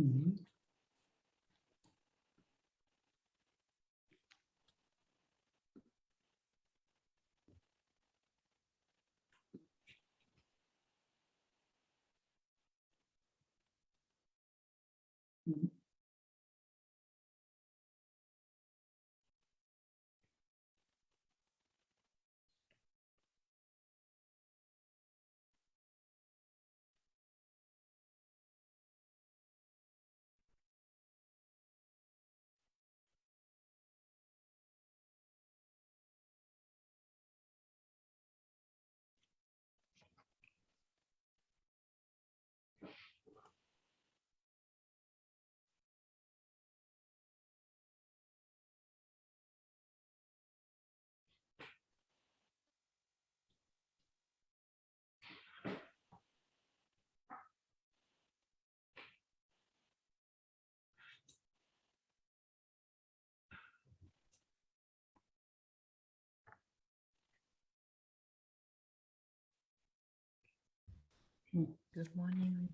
Mm-hmm. Good morning.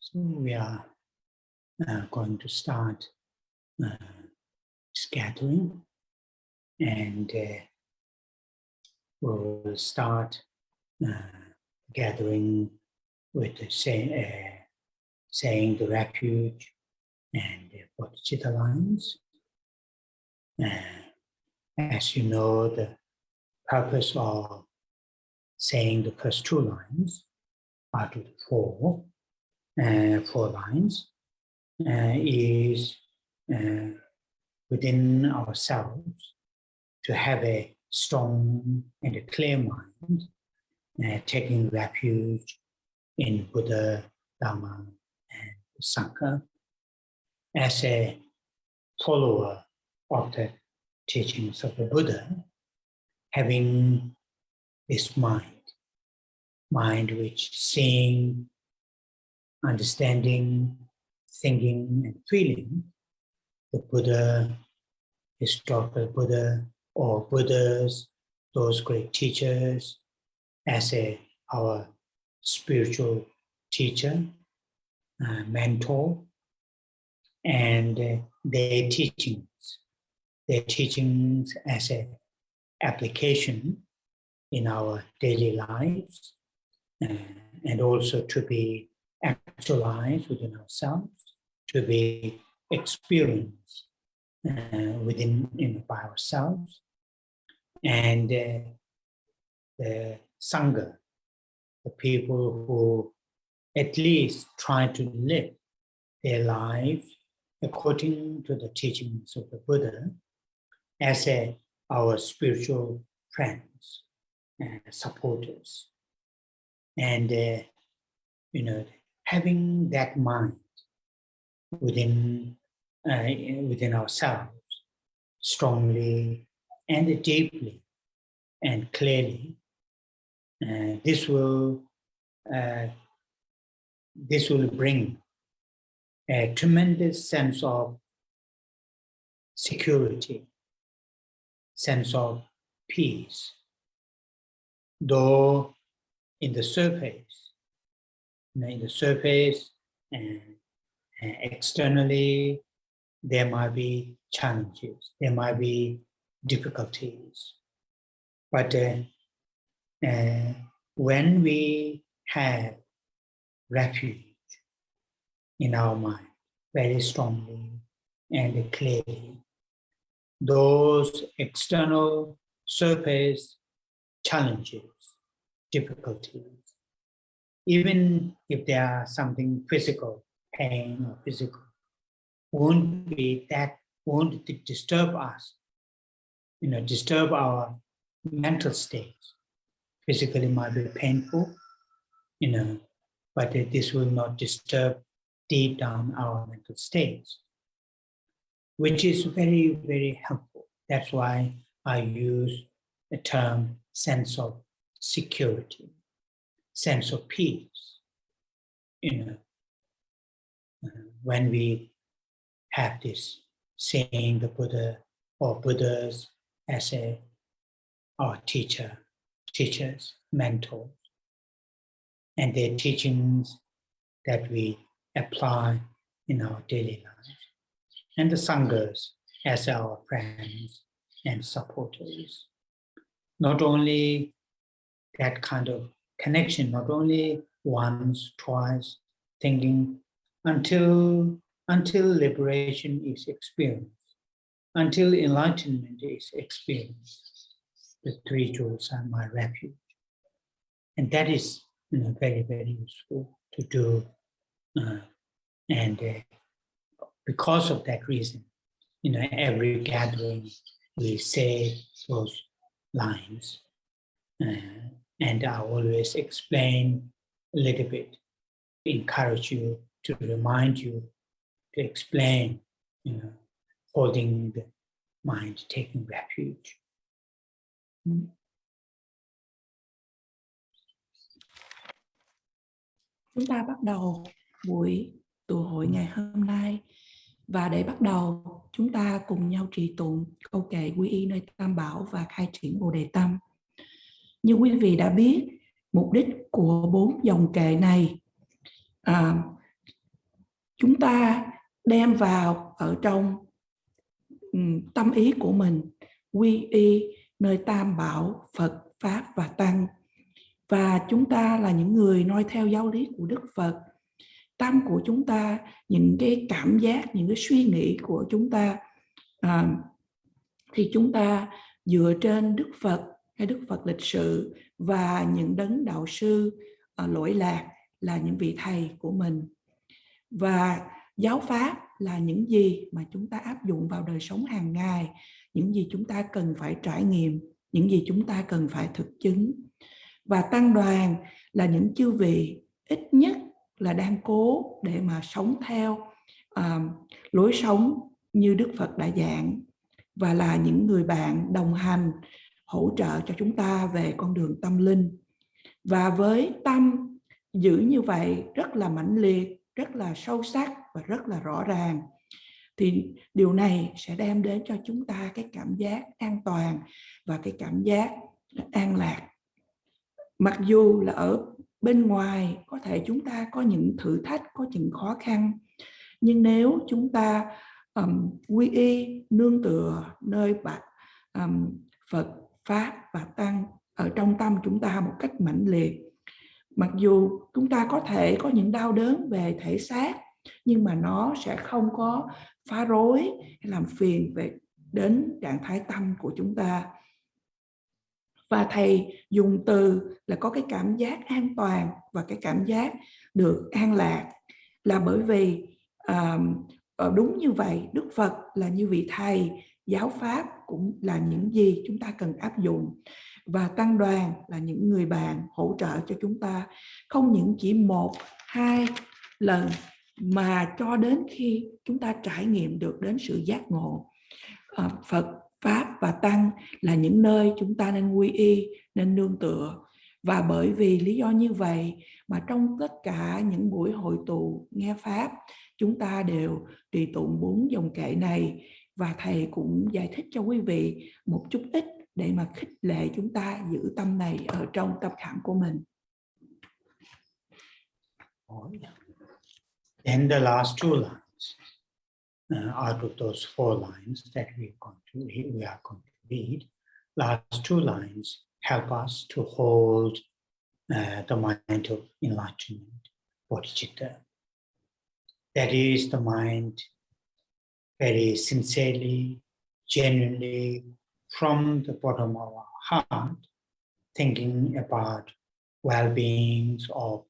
So we are going to start scattering, and we'll start gathering with the saying the refuge and the bodhicitta lines. As you know, the purpose of saying the first two lines out of the four lines is within ourselves to have a strong and a clear mind, taking refuge in Buddha, Dharma, and Sangha. As a follower of the teachings of the Buddha, having this mind which seeing, understanding, thinking, and feeling the Buddha, historical Buddha, or Buddhas, those great teachers, as our spiritual teacher, mentor, and their teachings as an application in our daily lives, and also to be actualized within ourselves, to be experienced by ourselves. And the Sangha, the people who at least try to live their life according to the teachings of the Buddha, as our spiritual friends, supporters. And having that mind within ourselves strongly and deeply and clearly, this will bring a tremendous sense of security, sense of peace. Though in the surface and externally, there might be challenges, there might be difficulties. But when we have refuge in our mind very strongly and clearly. Those external surface challenges, difficulties, even if there are something physical, pain or physical, won't disturb us, disturb our mental state. Physically might be painful, but this will not disturb deep down our mental states, which is very, very helpful. That's why I use the term sense of security, sense of peace. When we have this, seeing the Buddha or Buddhas as our teachers, mentors, and their teachings that we apply in our daily lives, and the Sanghas as our friends and supporters. Not only that kind of connection, not only once, twice, thinking, until liberation is experienced, until enlightenment is experienced. The three jewels are my refuge. And that is very, very useful to do. Because of that reason, every gathering we say those lines. And I always explain a little bit, encourage you, to remind you, to explain, holding the mind, taking refuge. Chúng ta bắt đầu buổi tụ hội ngày hôm nay, và để bắt đầu chúng ta cùng nhau trì tụng câu kệ quy y nơi Tam Bảo và khai triển Bồ Đề Tâm. Như quý vị đã biết, mục đích của 4 dòng kệ này chúng ta đem vào ở trong tâm ý của mình, quy y nơi Tam Bảo, Phật, Pháp và Tăng. Và chúng ta là những người noi theo giáo lý của Đức Phật. Tâm của chúng ta, những cái cảm giác, những cái suy nghĩ của chúng ta thì chúng ta dựa trên Đức Phật hay Đức Phật lịch sự và những đấng đạo sư lỗi lạc là những vị thầy của mình. Và giáo pháp là những gì mà chúng ta áp dụng vào đời sống hàng ngày, những gì chúng ta cần phải trải nghiệm, những gì chúng ta cần phải thực chứng. Và tăng đoàn là những chư vị ít nhất là đang cố để mà sống theo lối sống như Đức Phật đã giảng, và là những người bạn đồng hành, hỗ trợ cho chúng ta về con đường tâm linh. Và với tâm giữ như vậy rất là mãnh liệt, rất là sâu sắc và rất là rõ ràng, thì điều này sẽ đem đến cho chúng ta cái cảm giác an toàn và cái cảm giác an lạc. Mặc dù là ở bên ngoài có thể chúng ta có những thử thách, có những khó khăn, nhưng nếu chúng ta quy y nương tựa nơi Phật, Pháp và Tăng ở trong tâm chúng ta một cách mãnh liệt, mặc dù chúng ta có thể có những đau đớn về thể xác, nhưng mà nó sẽ không có phá rối hay làm phiền về đến trạng thái tâm của chúng ta. Và thầy dùng từ là có cái cảm giác an toàn và cái cảm giác được an lạc, là bởi vì đúng như vậy, Đức Phật là như vị thầy, giáo pháp cũng là những gì chúng ta cần áp dụng, và tăng đoàn là những người bạn hỗ trợ cho chúng ta, không những chỉ 1-2 lần mà cho đến khi chúng ta trải nghiệm được đến sự giác ngộ. Phật, Pháp và Tăng là những nơi chúng ta nên quy y, nên nương tựa. Và bởi vì lý do như vậy mà trong tất cả những buổi hội tụ nghe Pháp, chúng ta đều trì tụng 4 dòng kệ này, và thầy cũng giải thích cho quý vị một chút ít để mà khích lệ chúng ta giữ tâm này ở trong tâm khảm của mình. Then the last 2 lines, out of those 4 lines that we are going to read, last 2 lines help us to hold the mind of enlightenment, bodhicitta. That is the mind very sincerely, genuinely, from the bottom of our heart, thinking about well-beings of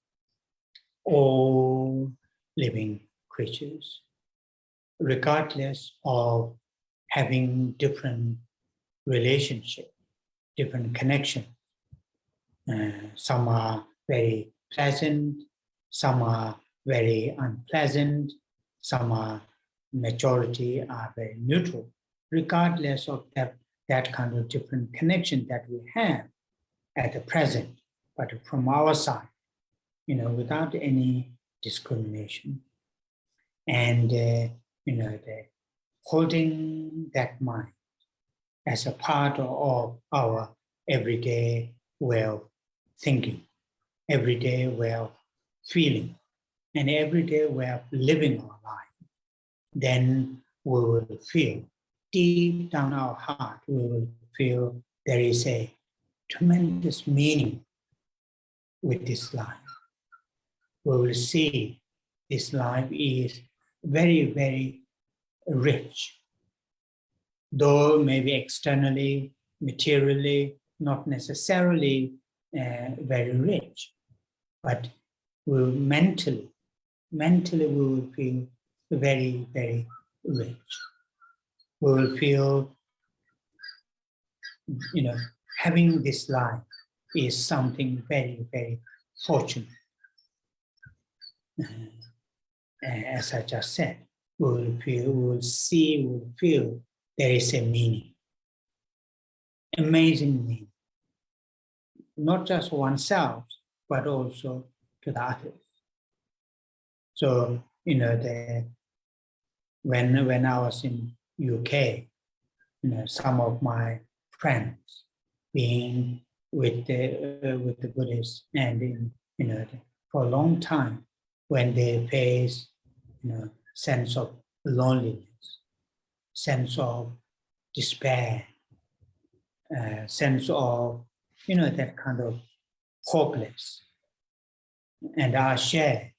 all living creatures, regardless of having different relationships, different connections. Some are very pleasant, some are very unpleasant, some are majority are very neutral. Regardless of that kind of different connection that we have at the present, but from our side, without any discrimination, and holding that mind as a part of our everyday way of thinking, everyday way of feeling, and everyday way of living our life, then we will feel deep down our heart, we will feel there is a tremendous meaning with this life. We will see this life is very, very rich. Though maybe externally, materially, not necessarily very rich, but mentally we will feel very, very rich. We will feel, having this life is something very, very fortunate. As I just said, we will feel, we will see, we will feel there is a meaning, amazing meaning, not just oneself, but also to the others. So, when I was in UK, some of my friends being with the Buddhists, and for a long time, when they face sense of loneliness, sense of despair, sense of that kind of hopeless, and I share,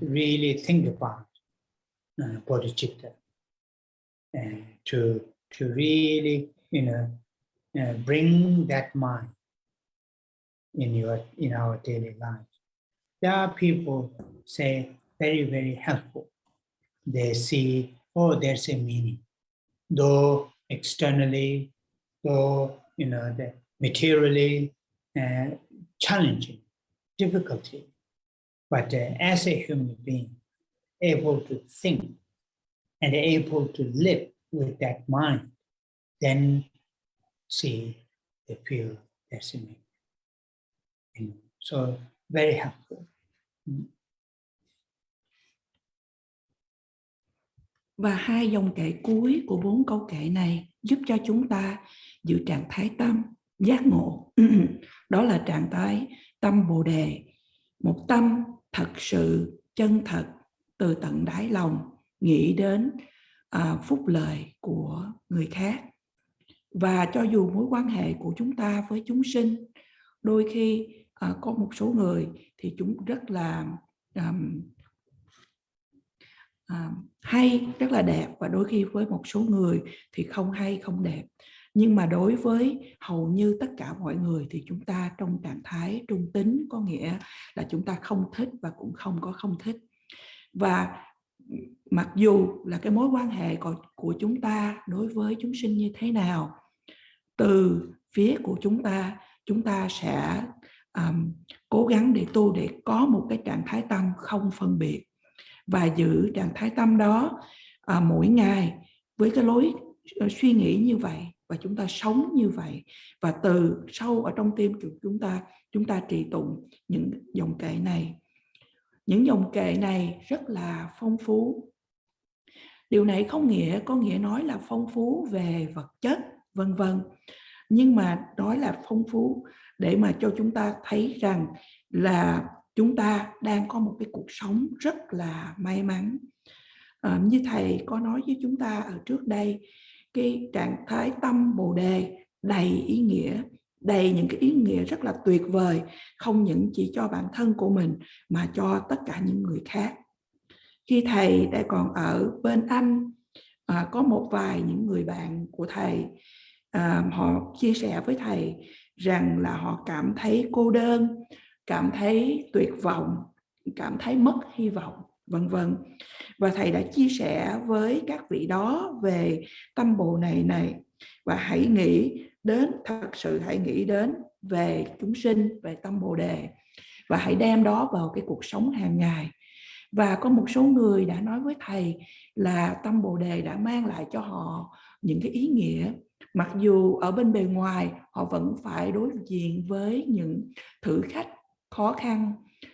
really think about bodhicitta, and to really bring that mind in our daily life. There are people say very, very helpful. They see, oh, there's a meaning, though externally, though the materially challenging, difficulty, but as a human being, able to think and able to live with that mind, then see, they feel there's a meaning. So very helpful. Và hai dòng kệ cuối của 4 câu kệ này giúp cho chúng ta giữ trạng thái tâm giác ngộ. Đó là trạng thái tâm Bồ Đề, một tâm thật sự chân thật từ tận đáy lòng nghĩ đến phúc lợi của người khác. Và cho dù mối quan hệ của chúng ta với chúng sinh, đôi khi có một số người thì chúng rất là hay, rất là đẹp, và đôi khi với một số người thì không hay, không đẹp. Nhưng mà đối với hầu như tất cả mọi người thì chúng ta trong trạng thái trung tính, có nghĩa là chúng ta không thích và cũng không có không thích. Và mặc dù là cái mối quan hệ của chúng ta đối với chúng sinh như thế nào, từ phía của chúng ta sẽ cố gắng để tu để có một cái trạng thái tâm không phân biệt, và giữ trạng thái tâm đó mỗi ngày với cái lối suy nghĩ như vậy, và chúng ta sống như vậy. Và từ sâu ở trong tim của chúng ta trì tụng những dòng kệ này. Những dòng kệ này rất là phong phú. Điều này có nghĩa nói là phong phú về vật chất, vân vân. Nhưng mà nói là phong phú để mà cho chúng ta thấy rằng là chúng ta đang có một cái cuộc sống rất là may mắn. Như Thầy có nói với chúng ta ở trước đây, cái trạng thái tâm Bồ Đề đầy ý nghĩa, đầy những cái ý nghĩa rất là tuyệt vời, không những chỉ cho bản thân của mình mà cho tất cả những người khác. Khi thầy đã còn ở bên Anh, có một vài những người bạn của thầy, họ chia sẻ với thầy rằng là họ cảm thấy cô đơn, cảm thấy tuyệt vọng, cảm thấy mất hy vọng, vân vân. Và thầy đã chia sẻ với các vị đó về tâm bồ này và hãy nghĩ đến, thật sự hãy nghĩ đến về chúng sinh, về tâm bồ đề, và hãy đem đó vào cái cuộc sống hàng ngày. Và có một số người đã nói với thầy là tâm bồ đề đã mang lại cho họ những cái ý nghĩa, mặc dù ở bên bề ngoài họ vẫn phải đối diện với những thử thách khó khăn,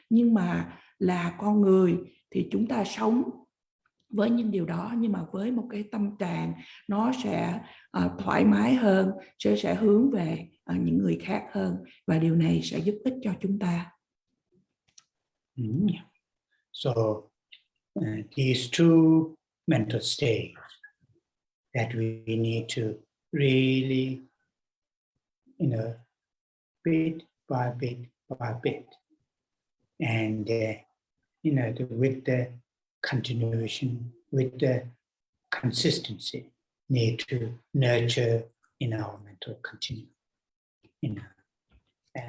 nhưng mà là con người thì chúng ta sống với những điều đó, nhưng mà với một cái tâm trạng nó sẽ thoải mái hơn, sẽ hướng về những người khác hơn, và điều này sẽ giúp ích cho chúng ta. So these two mental states that we need to really, bit by bit by bit, and with the continuation, with the consistency, need to nurture in our mental continuum.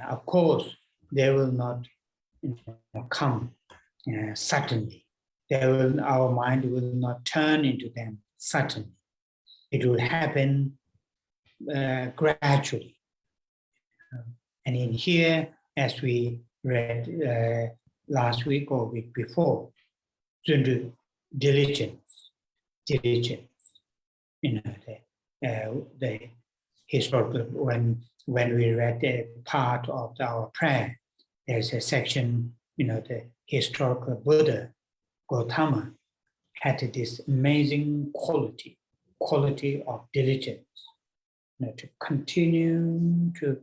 Of course, they will not come suddenly. Our mind will not turn into them suddenly. It will happen gradually. And in here, as we read last week or week before, diligence. The historical, when we read a part of our prayer, there's a section, the historical Buddha, Gautama, had this amazing quality of diligence, to continue to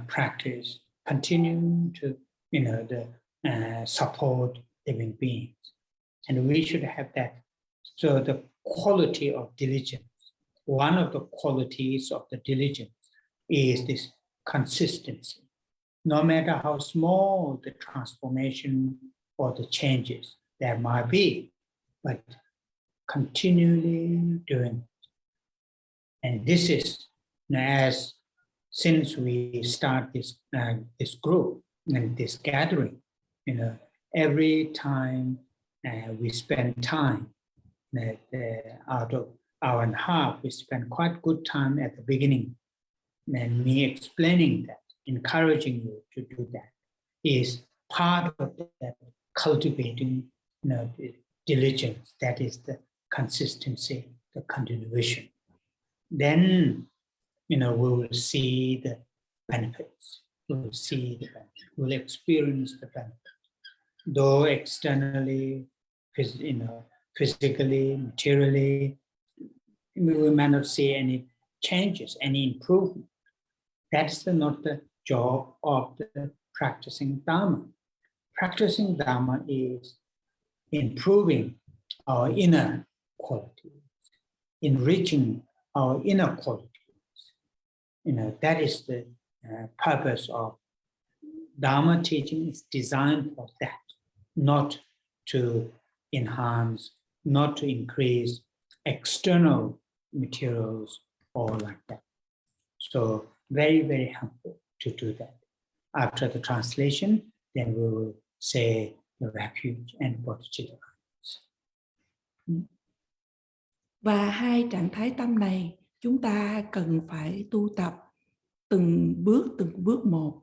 practice, continue to, support living beings. And we should have that. So the quality of diligence, one of the qualities of the diligence is this consistency. No matter how small the transformation or the changes there might be, but continually doing it. And this is, since we start this group and this gathering, every time we spend time, out of hour and a half, we spend quite good time at the beginning, and me explaining that, encouraging you to do that, is part of that cultivating, the diligence, that is the consistency, the continuation. Then, we will see the benefits. We'll see the benefits. We'll experience the benefits. Though externally, physically, materially, we may not see any changes, any improvement. That's not the job of the practicing Dharma. Practicing Dharma is improving our inner qualities, enriching our inner qualities. That is the purpose of Dharma teaching. Is designed for that, not to enhance, not to increase external materials or like that. So very, very helpful to do that. After the translation, then we will say the refuge and bodhicitta. Và hai trạng thái tâm này chúng ta cần phải tu tập từng bước một,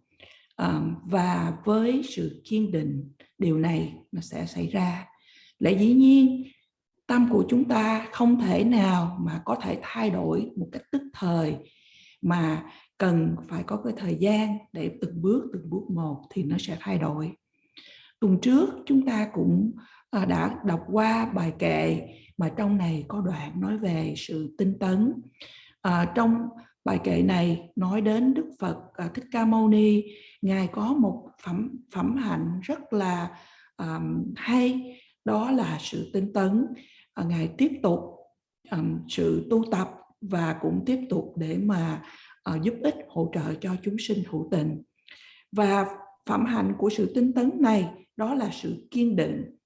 và với sự kiên định điều này nó sẽ xảy ra. Lẽ dĩ nhiên tâm của chúng ta không thể nào mà có thể thay đổi một cách tức thời, mà cần phải có cái thời gian để từng bước một thì nó sẽ thay đổi. Tuần trước chúng ta cũng đã đọc qua bài kệ mà trong này có đoạn nói về sự tinh tấn. Trong bài kệ này nói đến Đức Phật Thích Ca Mâu Ni, Ngài có một phẩm hạnh rất là hay, đó là sự tinh tấn. Ngài tiếp tục sự tu tập và cũng tiếp tục để mà giúp ích hỗ trợ cho chúng sinh hữu tình. Và phẩm hạnh của sự tinh tấn này đó là sự kiên định.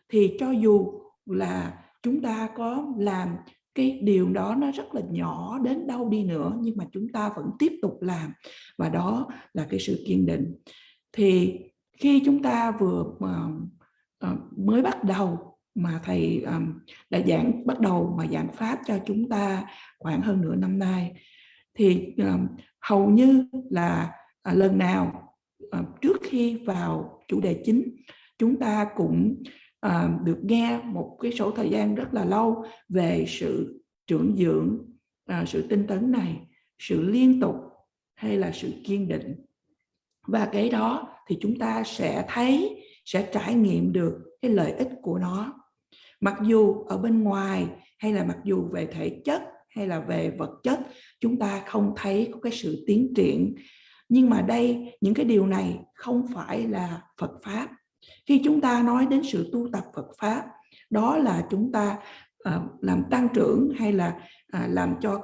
thì cho dù là chúng ta có làm cái điều đó nó rất là nhỏ đến đâu đi nữa, nhưng mà chúng ta vẫn tiếp tục làm, và đó là cái sự kiên định. Thì khi chúng ta mới bắt đầu mà thầy đã bắt đầu mà giảng pháp cho chúng ta khoảng hơn nửa năm nay, thì hầu như là lần nào trước khi vào chủ đề chính, chúng ta cũng được nghe một cái số thời gian rất là lâu về sự trưởng dưỡng, sự tinh tấn này, sự liên tục hay là sự kiên định. Và cái đó thì chúng ta sẽ thấy, sẽ trải nghiệm được cái lợi ích của nó. Mặc dù ở bên ngoài hay là mặc dù về thể chất hay là về vật chất chúng ta không thấy có cái sự tiến triển, nhưng mà đây, những cái điều này không phải là Phật Pháp. Khi chúng ta nói đến sự tu tập Phật Pháp, đó là chúng ta làm tăng trưởng hay là làm cho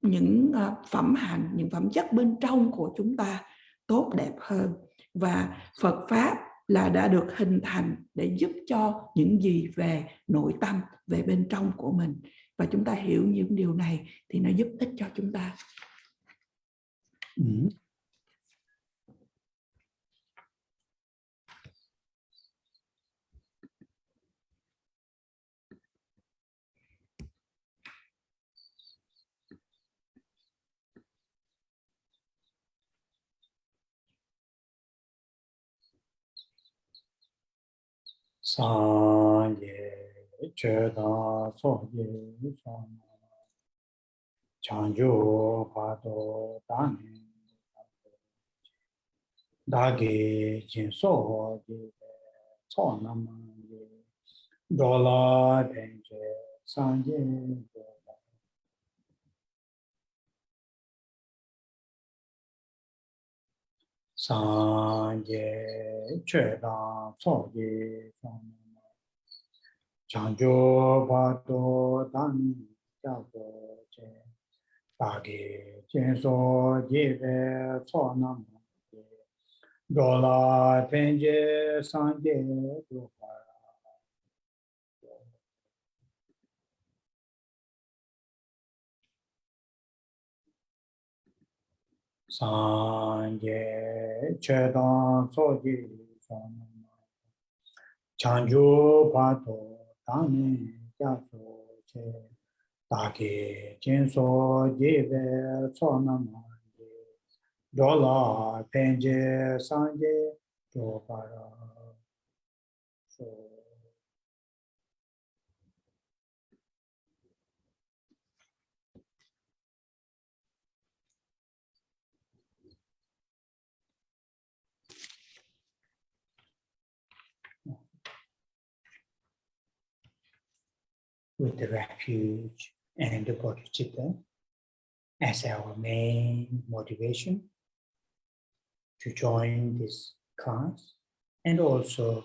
những phẩm hạnh, những phẩm chất bên trong của chúng ta tốt đẹp hơn. Và Phật Pháp là đã được hình thành để giúp cho những gì về nội tâm, về bên trong của mình. Và chúng ta hiểu những điều này thì nó giúp ích cho chúng ta. San ye che da so ye san chanjo pa do dan da ge jin so ye so nam ye do la den je san ye san ye che da so ye san chanjo pa do dan ja do je da ge jin so ye ve so nam do la den je san ye do san ye che da so ye san chanjo pa do dan ja do je da ge jin so ye ve so nam do la den je san ye do pa ra so. With the refuge and the bodhicitta as our main motivation to join this class, and also,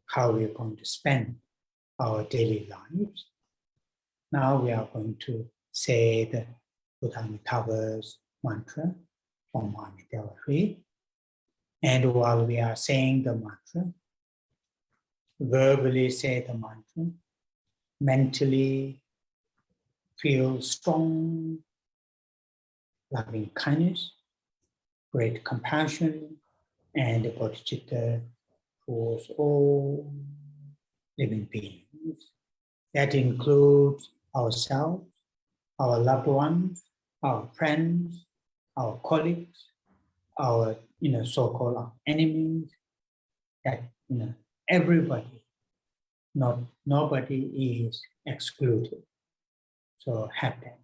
how we're going to spend our daily lives. Now we are going to say the Buddha Amitayus mantra from Amitayus. And while we are saying the mantra, verbally say the mantra, mentally feel strong, loving kindness, great compassion, and the bodhicitta towards all living beings. That includes ourselves, our loved ones, our friends, our colleagues, our so-called our enemies. That everybody, nobody is excluded. So have that.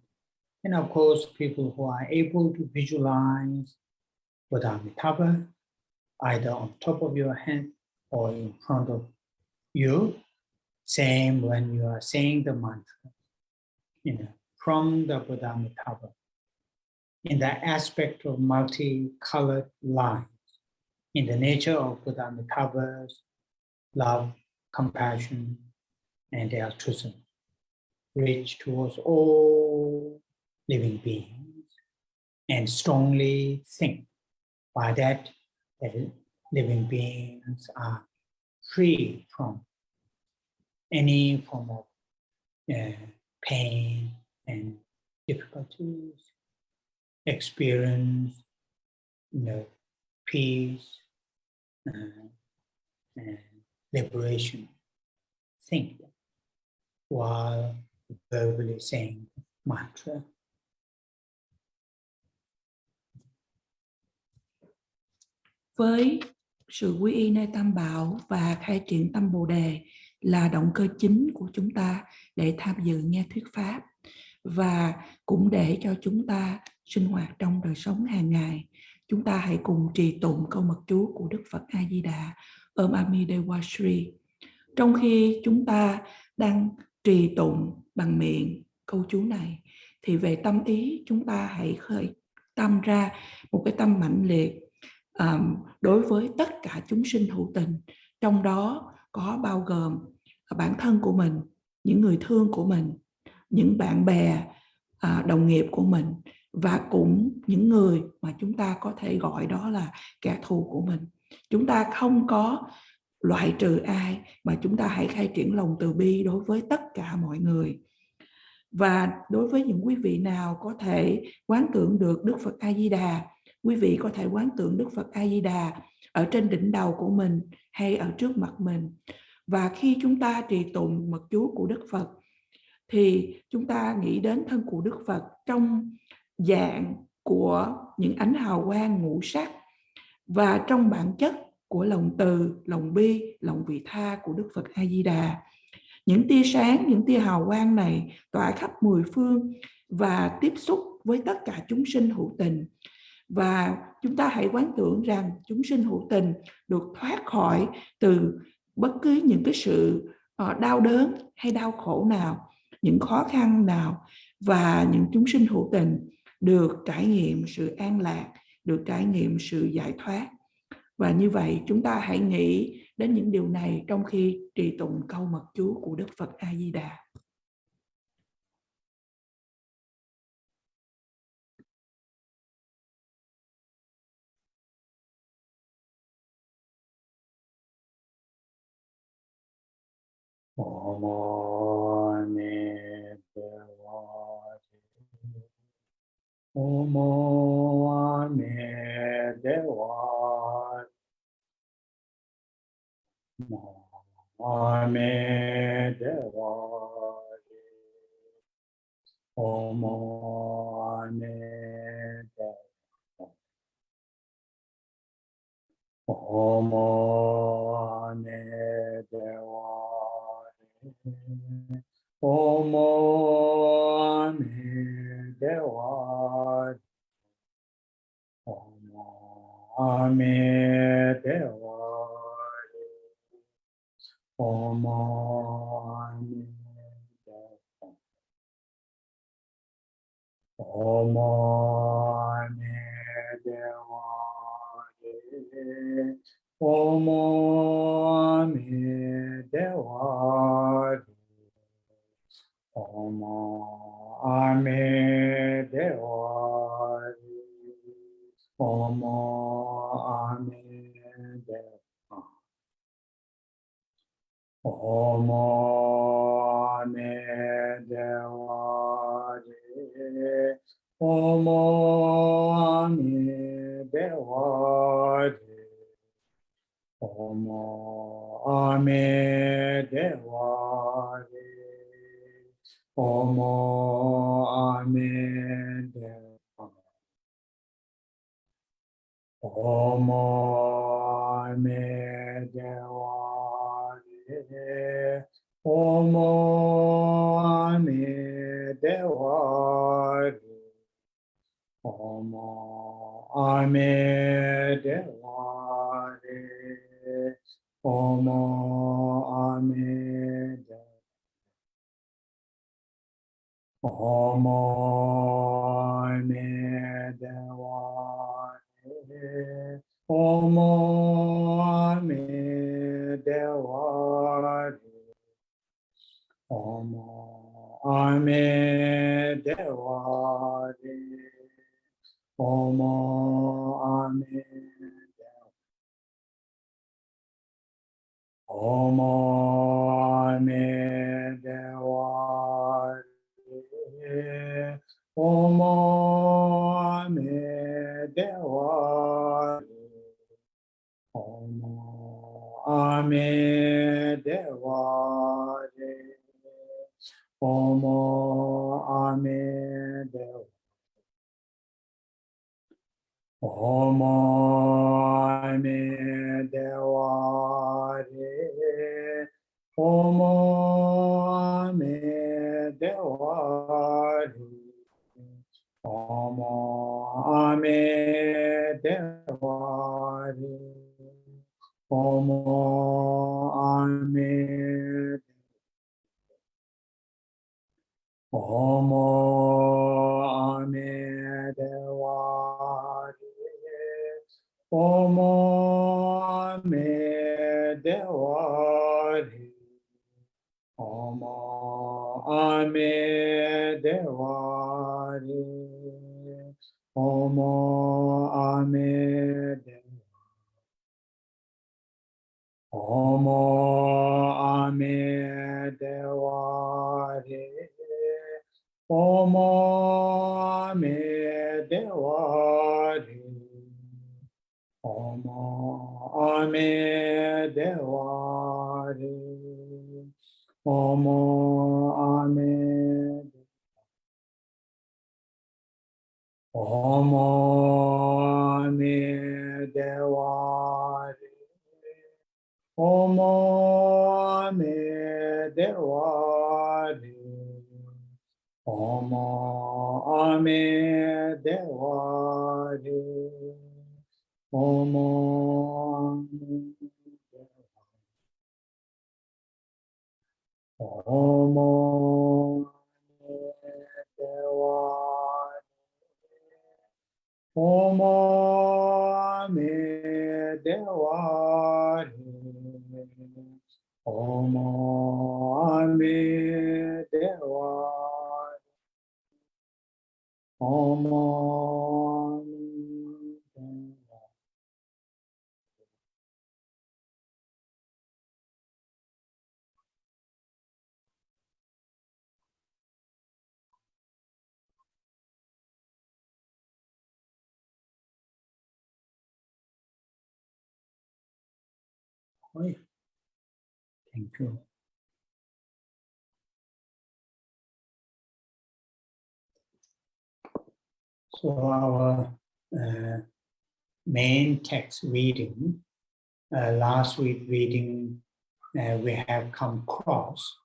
And of course, people who are able to visualize Buddha Amitayus, either on top of your head or in front of you, same when you are saying the mantra, from the Buddha Amitayus, in the aspect of multicolored lines, in the nature of Buddha Amitayus, love, compassion, and altruism, reach towards all living beings, and strongly think by that living beings are free from any form of pain and difficulties, experience, peace and liberation. Think while verbally saying mantra. Với sự quy y nơi Tam Bảo và khai triển tâm Bồ Đề là động cơ chính của chúng ta để tham dự nghe thuyết pháp và cũng để cho chúng ta sinh hoạt trong đời sống hàng ngày. Chúng ta hãy cùng trì tụng câu mật chú của Đức Phật A Di Đà Om Amidewa Shri. Trong khi chúng ta đang trì tụng bằng miệng câu chú này thì về tâm ý chúng ta hãy khởi tâm ra một cái tâm mạnh liệt đối với tất cả chúng sinh hữu tình, trong đó có bao gồm bản thân của mình, những người thương của mình, những bạn bè, đồng nghiệp của mình và cũng những người mà chúng ta có thể gọi đó là kẻ thù của mình. Chúng ta không có loại trừ ai mà chúng ta hãy khai triển lòng từ bi đối với tất cả mọi người. Và đối với những quý vị nào có thể quán tưởng được Đức Phật A Di Đà, quý vị có thể quán tưởng Đức Phật A Di Đà ở trên đỉnh đầu của mình hay ở trước mặt mình. Và khi chúng ta trì tụng mật chú của Đức Phật thì chúng ta nghĩ đến thân của Đức Phật trong dạng của những ánh hào quang ngũ sắc và trong bản chất của lòng từ, lòng bi, lòng vị tha của Đức Phật A Di Đà. Những tia sáng, những tia hào quang này tỏa khắp mười phương và tiếp xúc với tất cả chúng sinh hữu tình. Và chúng ta hãy quán tưởng rằng chúng sinh hữu tình được thoát khỏi từ bất cứ những cái sự đau đớn hay đau khổ nào, những khó khăn nào, và những chúng sinh hữu tình được trải nghiệm sự an lạc, được trải nghiệm sự giải thoát. Và như vậy chúng ta hãy nghĩ đến những điều này trong khi trì tụng câu mật chú của Đức Phật A Di Đà. Thank you. So our main text reading, last week reading, we have come across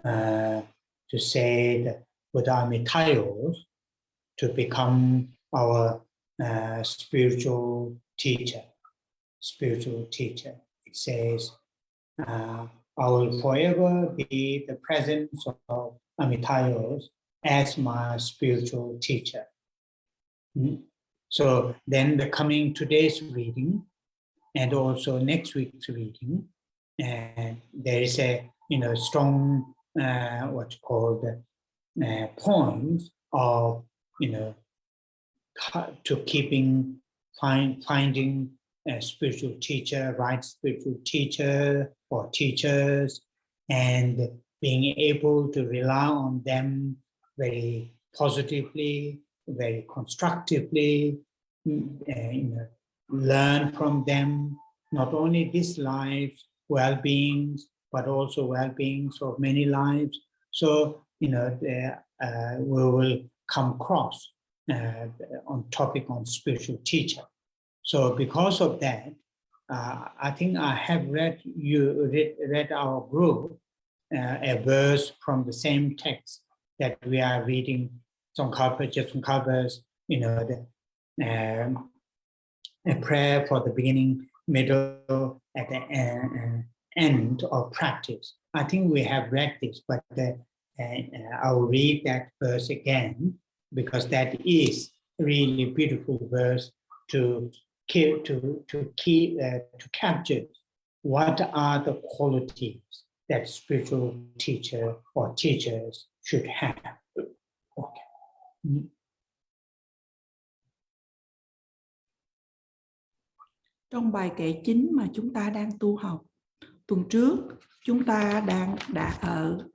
to say that Buddha Amitayus to become our spiritual teacher. It says, I will forever be the presence of Amitayus as my spiritual teacher. So then the coming today's reading and also next week's reading, there is a strong what's called point of to keeping finding a spiritual teacher, right spiritual teacher or teachers, and being able to rely on them very positively, very constructively, learn from them, not only this life's well-beings, but also well-beings of many lives. So, we will come across on topic on spiritual teacher. So because of that, I think I have read our group a verse from the same text that we are reading, Je Tsong Kha Pa's, a prayer for the beginning, middle, at the end of practice. I think we have read this, but I'll read that verse again because that is really beautiful verse to capture what are the qualities that spiritual teacher or teachers should have. Okay. Trong bài kệ chính mà chúng ta đang tu học tuần trước chúng ta đã ở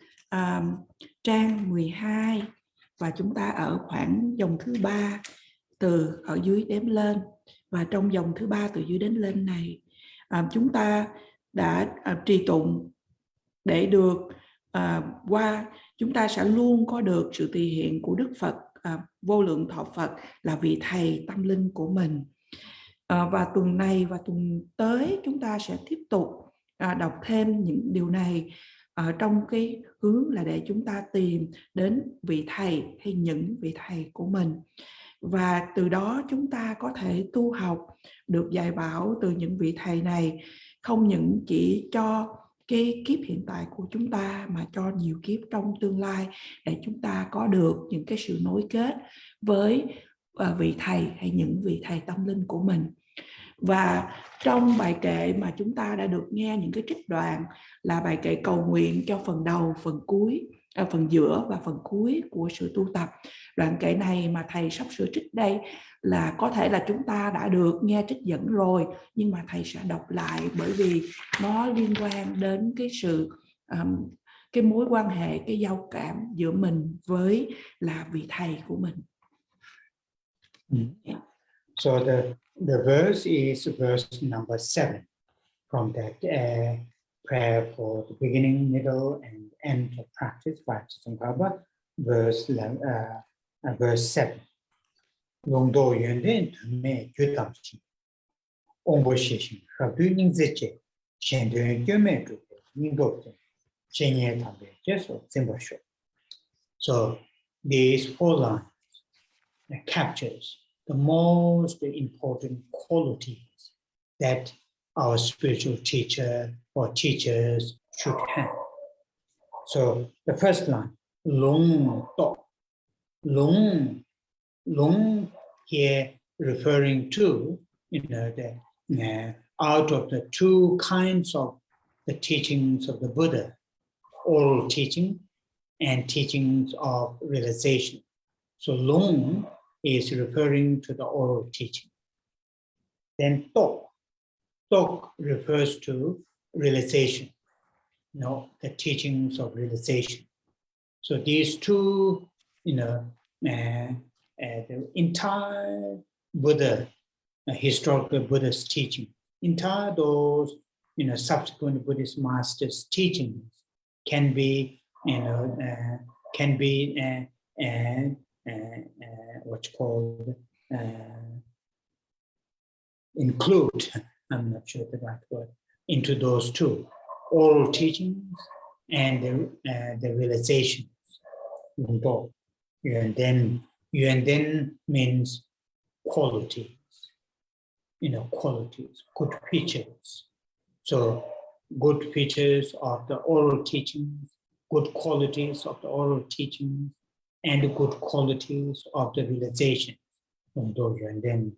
trang 12 và chúng ta ở khoảng dòng thứ 3 từ ở dưới đếm lên, và trong dòng thứ 3 từ dưới đến lên này chúng ta đã trì tụng để được qua chúng ta sẽ luôn có được sự tỳ hiện của Đức Phật vô lượng thọ Phật là vị thầy tâm linh của mình. Và tuần này và tuần tới chúng ta sẽ tiếp tục đọc thêm những điều này trong cái hướng là để chúng ta tìm đến vị thầy hay những vị thầy của mình, và từ đó chúng ta có thể tu học được dạy bảo từ những vị thầy này, không những chỉ cho cái kiếp hiện tại của chúng ta mà cho nhiều kiếp trong tương lai, để chúng ta có được những cái sự nối kết với vị thầy hay những vị thầy tâm linh của mình. Và trong bài kệ mà chúng ta đã được nghe những cái trích đoạn là bài kệ cầu nguyện cho phần đầu, phần cuối, phần giữa và phần cuối của sự tu tập. Đoạn kệ này mà thầy sắp sửa trích đây là có thể là chúng ta đã được nghe trích dẫn rồi, nhưng mà thầy sẽ đọc lại bởi vì nó liên quan đến cái sự cái mối quan hệ, cái giao cảm giữa mình với là vị thầy của mình. So the verse is verse number 7 from that prayer for the beginning, middle, and end of practice by Je Tsong Kha Pa, verse 7. Long do yuen den me gyutam chi. Ongbo shi shin rabdu ning zeche. Shen de gyome du ning do de. Shen ye tambe jeso zimba sho. So these 4 lines captures the most important qualities that our spiritual teacher or teachers should have. So the first line, long to, long here referring to, out of the 2 kinds of the teachings of the Buddha, oral teaching and teachings of realization. So long is referring to the oral teaching. Then Tok refers to realization, the teachings of realization. So these 2, the entire Buddha, historical Buddhist teaching, entire those, subsequent Buddhist masters' teachings can be, what's called include, I'm not sure the right word, into those 2, oral teachings and the realizations. And then means qualities, qualities, good features. So good features of the oral teachings, good qualities of the oral teachings, and the good qualities of the realization. And then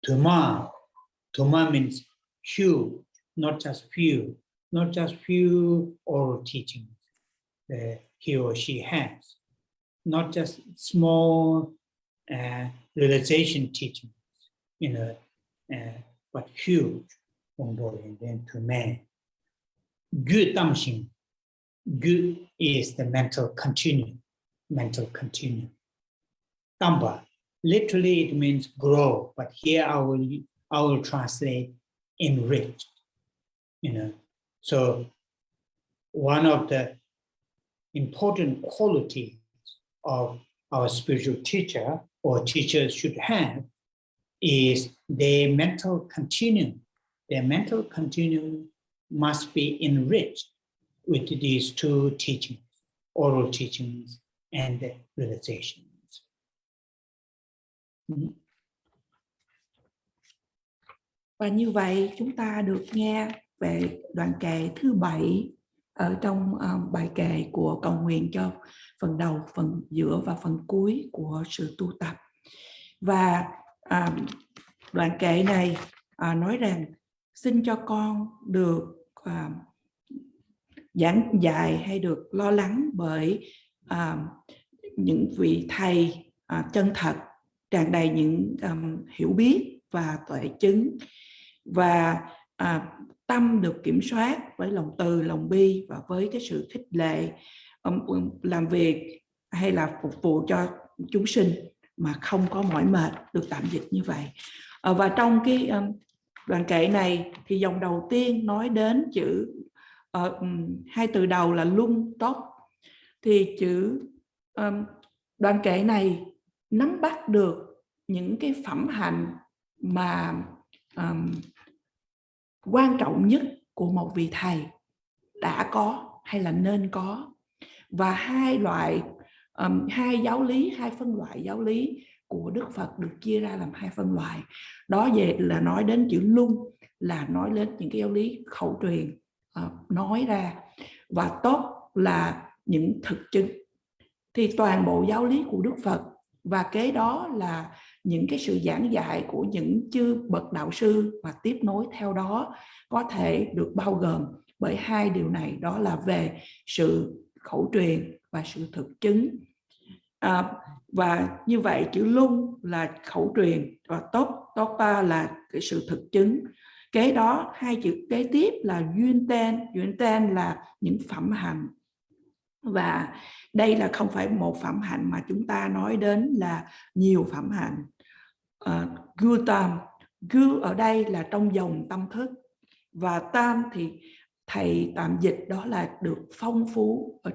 Tuma means huge, not just few oral teachings he or she has, not just small realization teachings, but huge. And then Tuma. Gu Tamshin. Gu is the mental continuum. Tamba, literally it means grow, but here I will translate enriched. So one of the important qualities of our spiritual teacher or teachers should have is their mental continuum. Their mental continuum must be enriched with these 2 teachings, oral teachings and the realizations. Và như vậy chúng ta được nghe về đoạn kệ thứ 7 ở trong bài kệ của cầu nguyện cho phần đầu, phần giữa và phần cuối của sự tu tập. Và đoạn kệ này nói rằng xin cho con được giảng dạy hay được lo lắng bởi những vị thầy chân thật, tràn đầy những hiểu biết và tuệ chứng, và tâm được kiểm soát với lòng từ, lòng bi và với cái sự khích lệ làm việc hay là phục vụ cho chúng sinh mà không có mỏi mệt, được tạm dịch như vậy. Và trong cái đoạn kệ này thì dòng đầu tiên nói đến chữ hai từ đầu là lung tốc, thì chữ đoạn kệ này nắm bắt được những cái phẩm hạnh mà quan trọng nhất của một vị thầy đã có hay là nên có, và hai giáo lý, hai phân loại giáo lý của Đức Phật được chia ra làm hai phân loại. Đó về là nói đến chữ lung là nói đến những cái giáo lý khẩu truyền nói ra, và tốt là những thực chứng. Thì toàn bộ giáo lý của Đức Phật và kế đó là những cái sự giảng dạy của những chư bậc đạo sư và tiếp nối theo đó có thể được bao gồm bởi hai điều này, đó là về sự khẩu truyền và sự thực chứng. Và như vậy chữ lung là khẩu truyền và tốt pa là cái sự thực chứng. Kế đó hai chữ kế tiếp là duyên tên là những phẩm hạnh. Và đây là không phải một phẩm hạnh mà chúng ta nói đến là nhiều phẩm hạnh. Gu tam, gu ở đây là trong dòng tâm thức, và tam thì thầy tạm dịch đó là được phong phú ở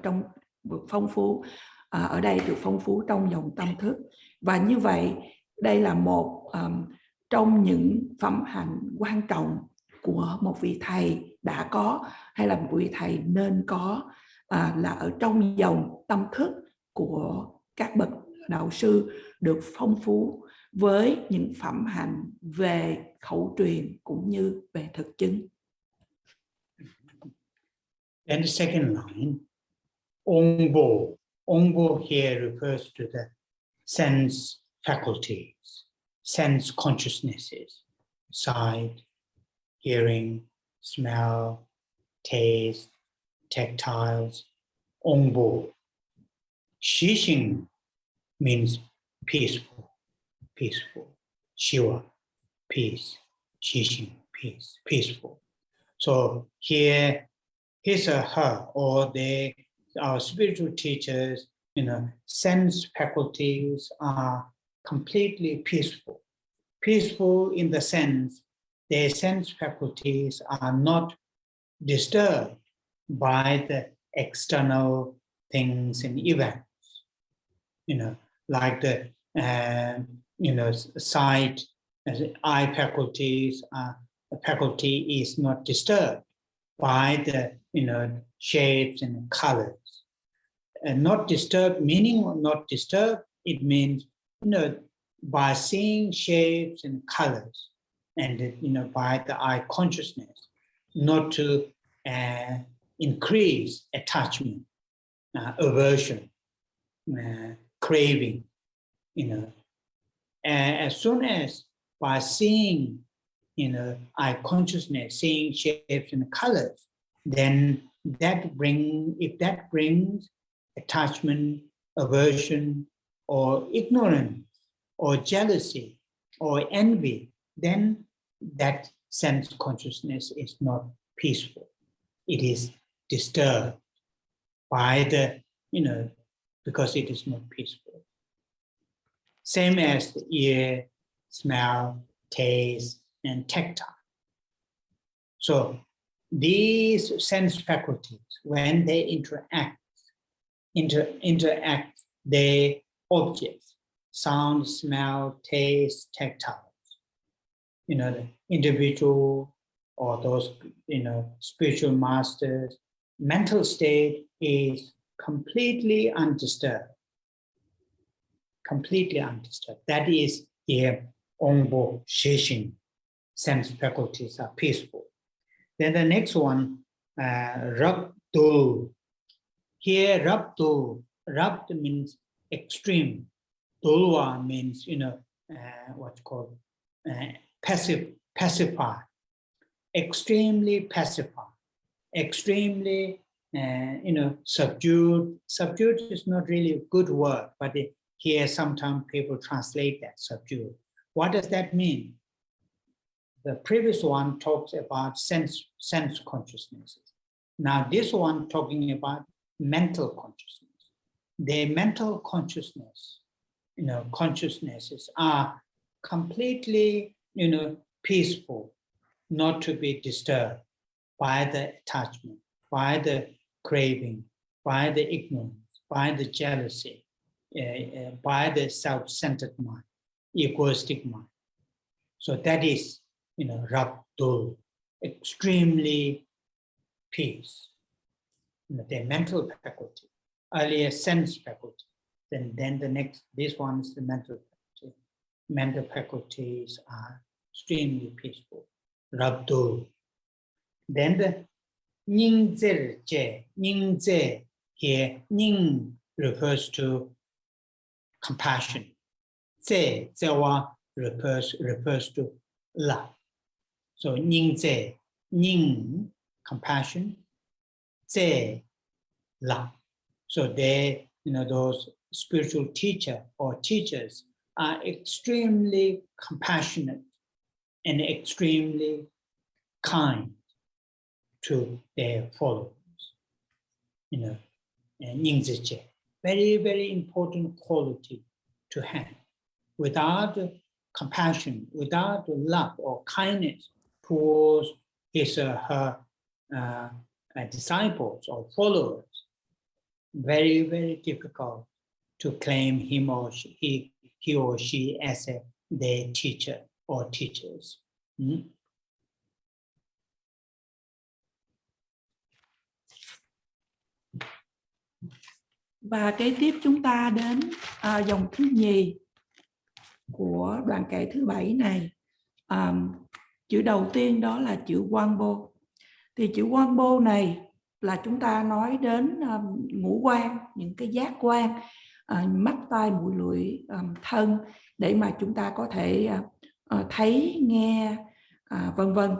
đây được phong phú trong dòng tâm thức. Và như vậy đây là một trong những phẩm hạnh quan trọng của một vị thầy đã có hay là một vị thầy nên có, là ở trong dòng tâm thức của các bậc đạo sư được phong phú với những phẩm hạnh về khẩu truyền cũng như về thực chứng. And the second line, Ongbo. Ongbo here refers to the sense faculties, sense consciousnesses, sight, hearing, smell, taste, tactiles, Ongbo. Shishin means peaceful, peaceful. Shiva, peace. Shishin, peace, peaceful. So here, his or her, or our spiritual teachers, sense faculties are completely peaceful. Peaceful in the sense their sense faculties are not disturbed by the external things and events. Like the sight, eye faculties, the faculty is not disturbed by the shapes and colors. And not disturbed, meaning not disturbed, it means by seeing shapes and colors, and by the eye consciousness, not to increase attachment, aversion, craving. As soon as by seeing eye consciousness, seeing shapes and colors, then if that brings attachment, aversion, or ignorance, or jealousy, or envy, then that sense consciousness is not peaceful. It is disturbed by the, because it is not peaceful. Same as the ear, smell, taste, and tactile. So these sense faculties, when they interact their objects, sound, smell, taste, tactile. The individual or those, spiritual masters, mental state is completely undisturbed. Completely undisturbed. That is here, Ongbo Shishin, sense faculties are peaceful. Then the next one, Rabdul. Here, Rabdul means extreme. Dulwa means, what's called pacify. Extremely pacify. Extremely, subdued. Subdued is not really a good word, but here sometimes people translate that subdued. What does that mean? The previous one talks about sense consciousnesses. Now this one talking about mental consciousness. The mental consciousness, consciousnesses are completely, peaceful, not to be disturbed by the attachment, by the craving, by the ignorance, by the jealousy, by the self-centered mind, egoistic mind. So that is, Rabdul, extremely peace. The mental faculty, earlier sense faculty, then the next, this one is the mental faculty. Mental faculties are extremely peaceful, Rabdul. Then the Nyingzer Je, Nyingze here, Nying refers to compassion. Ze, Zewa refers to love. So Nyingze, Nying, compassion, Ze, love. So they, those spiritual teacher or teachers are extremely compassionate and extremely kind to their followers. Nyingzeche, very, very important quality to have. Without compassion, without love or kindness towards his or her disciples or followers, very, very difficult to claim him or she, he or she as their teacher or teachers. Và kế tiếp chúng ta đến dòng thứ nhì của đoạn kệ thứ 7 này. Chữ đầu tiên đó là chữ Wangbo. Thì chữ Wangbo này là chúng ta nói đến ngũ quan, những cái giác quan, mắt, tai, mũi, lưỡi, thân, để mà chúng ta có thể thấy, nghe, vân vân.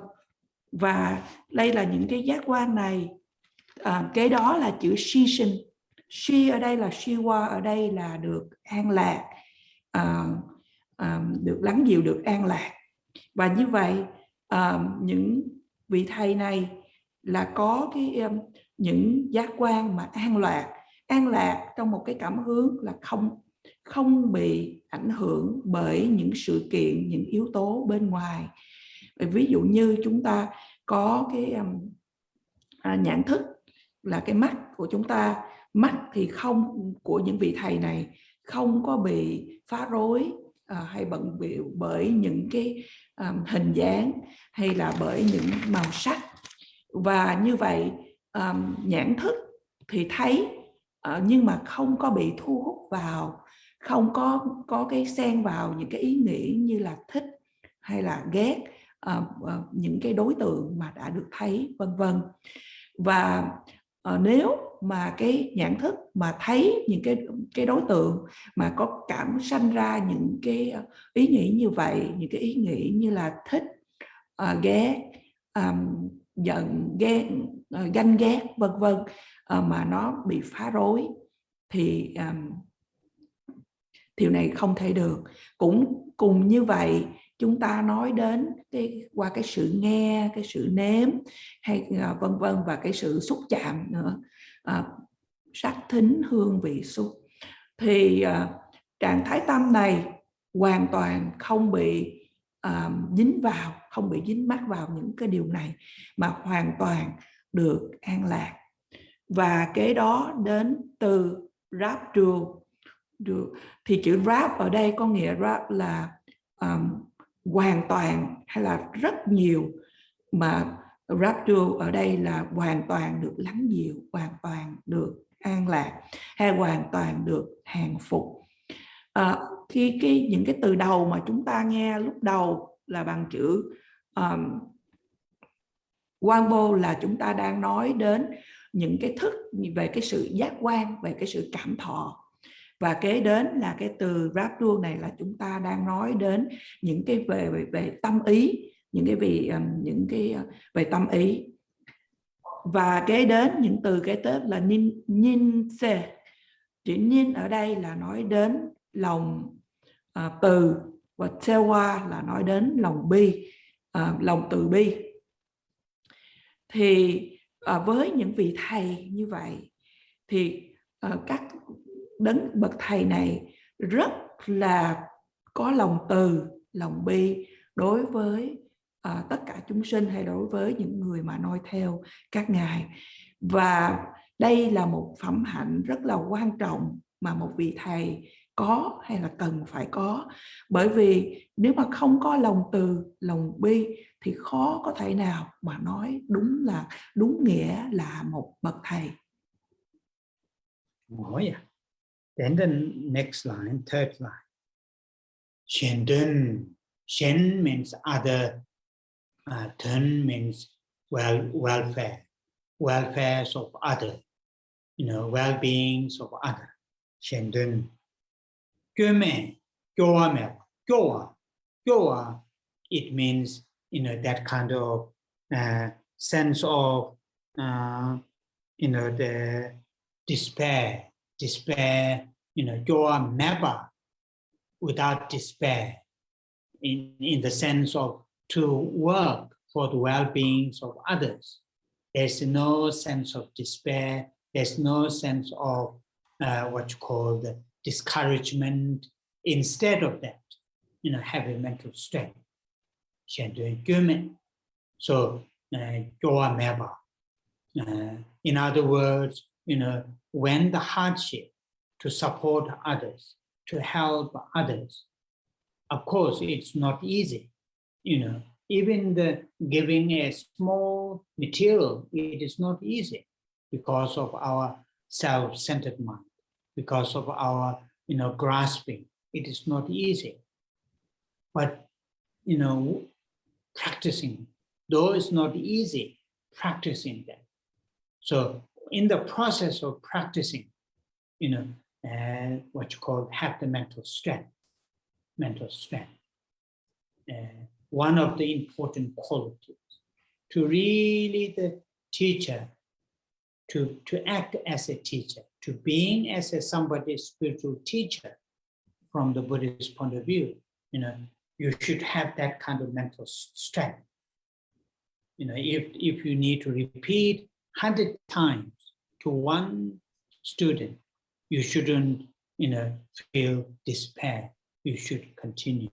Và đây là những cái giác quan này. Kế đó là chữ Shi sinh. Shi ở đây là Shiwa, ở đây là được an lạc, được lắng dịu, được an lạc. Và như vậy những vị thầy này là có những giác quan mà an lạc trong một cái cảm hướng là không bị ảnh hưởng bởi những sự kiện, những yếu tố bên ngoài. Ví dụ như chúng ta có cái nhãn thức là cái mắt của chúng ta, mắt thì không, của những vị thầy này không có bị phá rối hay bận bịu bởi những cái hình dáng hay là bởi những màu sắc. Và như vậy nhãn thức thì thấy nhưng mà không có bị thu hút vào, không có cái xen vào những cái ý nghĩ như là thích hay là ghét những cái đối tượng mà đã được thấy, vân vân. Và nếu mà cái nhãn thức mà thấy những cái đối tượng mà có cảm sanh ra những cái ý nghĩ như vậy, những cái ý nghĩ như là thích, ghét, giận, ganh ghét, vân vân, mà nó bị phá rối thì điều này không thể được. Cũng cùng như vậy, chúng ta nói đến qua cái sự nghe, cái sự nếm hay vân vân, và cái sự xúc chạm nữa, sắc, thính, hương, vị, xúc, thì trạng thái tâm này hoàn toàn không bị dính vào, không bị dính mắc vào những cái điều này, mà hoàn toàn được an lạc. Và cái đó đến từ Rapture. Thì chữ Rap ở đây có nghĩa Rap là hoàn toàn hay là rất nhiều, mà Rapture ở đây là hoàn toàn được lắng dịu, hoàn toàn được an lạc, hay hoàn toàn được hàng phục. Những cái từ đầu mà chúng ta nghe lúc đầu là bằng chữ Wangbo, là chúng ta đang nói đến những cái thức về cái sự giác quan, về cái sự cảm thọ. Và kế đến là cái từ Rapture này là chúng ta đang nói đến những cái về tâm ý, những cái về tâm ý. Và kế đến những từ kế tiếp là Nin Se. Chữ Nin ở đây là nói đến lòng từ, và Sewa là nói đến lòng bi. lòng từ bi. Thì với những vị thầy như vậy thì các đấng bậc thầy này rất là có lòng từ, lòng bi đối với tất cả chúng sinh hay đối với những người mà noi theo các ngài. Và đây là một phẩm hạnh rất là quan trọng mà một vị thầy có hay là cần phải có. Bởi vì nếu mà không có lòng từ, lòng bi thì khó có thể nào mà nói đúng nghĩa là một bậc thầy. Oh yeah. Then the next line, third line. Shen Dun. Shen means other. Dun means welfare. Welfares of other. Well-beings of other. Shen Dun. Gyome. Gyoa. It means, that kind of sense of, the despair, Gyoa never without despair, in the sense of to work for the well-beings of others. There's no sense of despair. There's no sense of what you call the discouragement. Instead of that, having mental strength. So, Gyoa never. In other words, when the hardship to support others, to help others, of course, it's not easy. Even the giving a small material, it is not easy because of our self-centered mind, because of our, grasping. It is not easy. But, practicing, though it's not easy, practicing that. So in the process of practicing, what you call have the mental strength. One of the important qualities to really the teacher, to act as a teacher, to being as somebody's spiritual teacher from the Buddhist point of view, you should have that kind of mental strength. If you need to repeat 100 times to one student, you shouldn't, feel despair. You should continue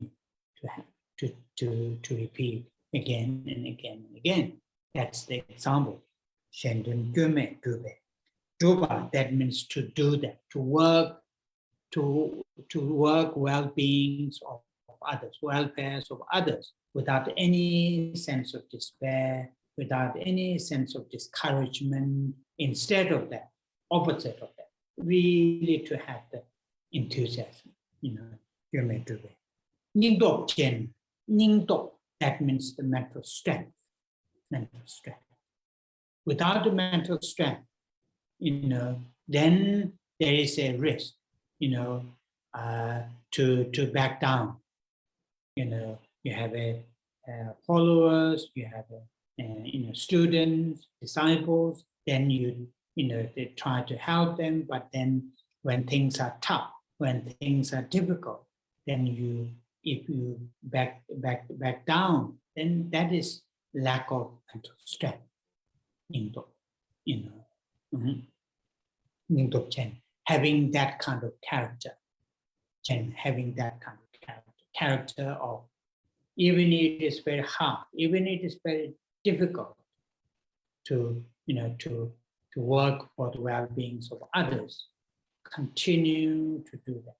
to repeat again and again and again. That's the example. Shendun Gyume Gube. Juba, that means to do that, to work well-beings of others, welfares of others, without any sense of despair, without any sense of discouragement. Instead of that, opposite of that, really to have the enthusiasm, Gyume Gube. Ningdok Chen, Ningdok, that means the mental strength. Without the mental strength, then there is a risk, to back down. You have followers, you have students, disciples. Then they try to help them, but then when things are tough, when things are difficult, then if you back down, then that is lack of mental strength. Having that kind of character, character of, even it is very hard, even it is very difficult to work for the well-beings of others, continue to do that,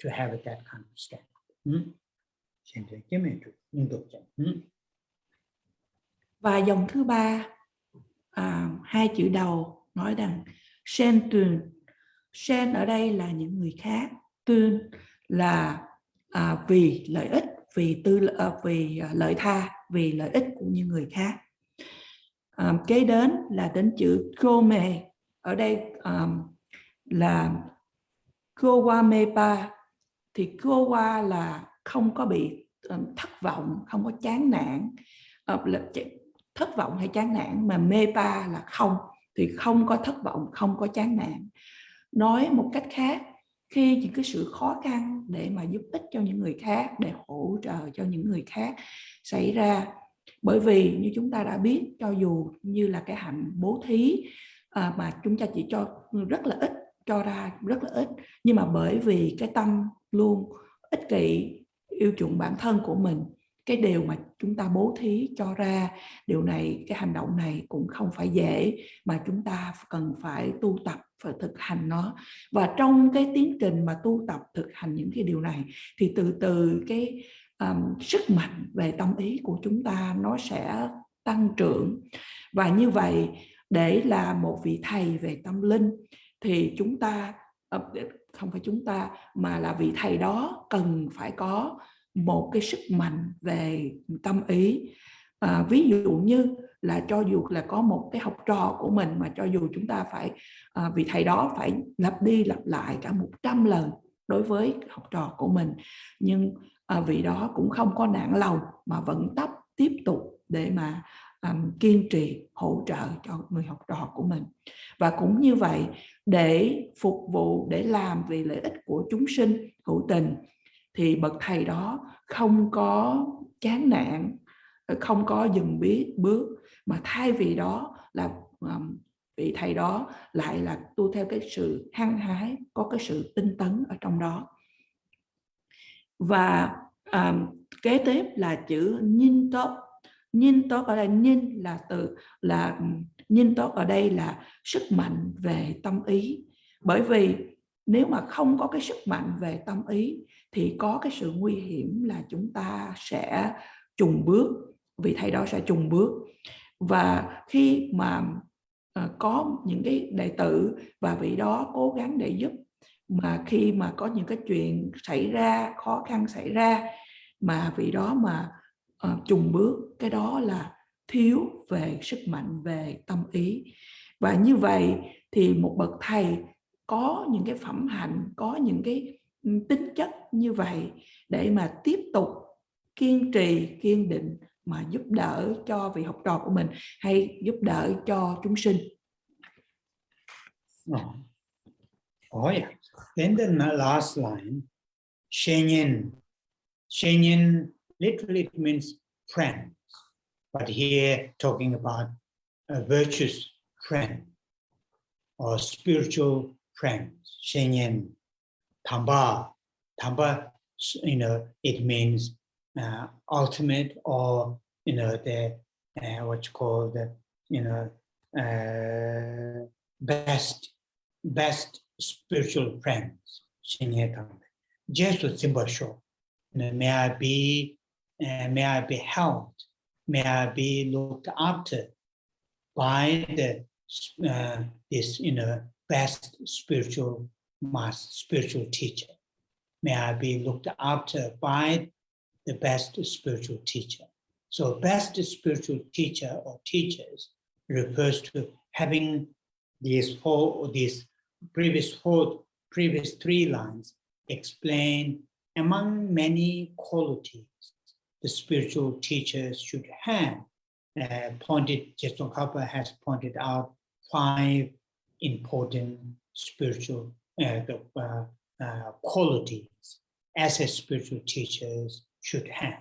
to have that kind of strength. Và dòng thứ ba, hai chữ đầu nói rằng Shen Tun. Shen ở đây là những người khác, Tun là vì lợi ích, vì lợi tha, vì lợi ích của những người khác. Kế đến là đến chữ Kome. Ở đây là Kowa Pa. Thì Kowa là không có bị thất vọng, không có chán nản. Thất vọng hay chán nản, mà Mepa là không, thì không có thất vọng, không có chán nản. Nói một cách khác khi những cái sự khó khăn để mà giúp ích cho những người khác, để hỗ trợ cho những người khác xảy ra. Bởi vì như chúng ta đã biết, cho dù như là cái hạnh bố thí mà chúng ta chỉ cho rất là ít, cho ra rất là ít, nhưng mà bởi vì cái tâm luôn ích kỷ, yêu chuộng bản thân của mình, cái điều mà chúng ta bố thí cho ra, điều này, cái hành động này cũng không phải dễ, mà chúng ta cần phải tu tập, phải thực hành nó. Và trong cái tiến trình mà tu tập thực hành những cái điều này, thì từ từ cái sức mạnh về tâm ý của chúng ta nó sẽ tăng trưởng. Và như vậy, để là một vị thầy về tâm linh, thì chúng ta, không phải chúng ta, mà là vị thầy đó cần phải có một cái sức mạnh về tâm ý. Ví dụ như là cho dù là có một cái học trò của mình, mà cho dù chúng ta phải, vị thầy đó phải lặp đi lặp lại cả 100 lần đối với học trò của mình, nhưng vị đó cũng không có nản lòng, mà vẫn tiếp tục để mà kiên trì hỗ trợ cho người học trò của mình. Và cũng như vậy, để phục vụ, để làm vì lợi ích của chúng sinh hữu tình, thì bậc thầy đó không có chán nản, không có dừng bước, mà thay vì đó là vị thầy đó lại là tu theo cái sự hăng hái, có cái sự tinh tấn ở trong đó. Và kế tiếp là chữ nhìn tốt. Nhìn tốt ở đây, nhìn là từ là nhìn tốt ở đây là sức mạnh về tâm ý. Bởi vì nếu mà không có cái sức mạnh về tâm ý, thì có cái sự nguy hiểm là chúng ta sẽ chùn bước, vị thầy đó sẽ chùn bước. Và khi mà có những cái đệ tử và vị đó cố gắng để giúp, mà khi mà có những cái chuyện xảy ra, khó khăn xảy ra, mà vị đó mà chùn bước, cái đó là thiếu về sức mạnh về tâm ý. Và như vậy thì một bậc thầy có những cái phẩm hạnh, có những cái tính chất như vậy, để mà tiếp tục kiên trì, kiên định mà giúp đỡ cho vị học trò của mình, hay giúp đỡ cho chúng sinh. Oh yeah. Then the last line, sentient. Sentient literally it means friends, but here talking about a virtuous friend or spiritual friends. Sentient. Tamba. Tamba, it means ultimate, or the what you call the best spiritual friends. May I be helped, may I be looked after by this best spiritual master, spiritual teacher. May I be looked after by the best spiritual teacher. So best spiritual teacher or teachers refers to having these previous three lines explain among many qualities the spiritual teachers should have. Je Tsong Kha Pa has pointed out 5 important spiritual qualities as a spiritual teachers should have.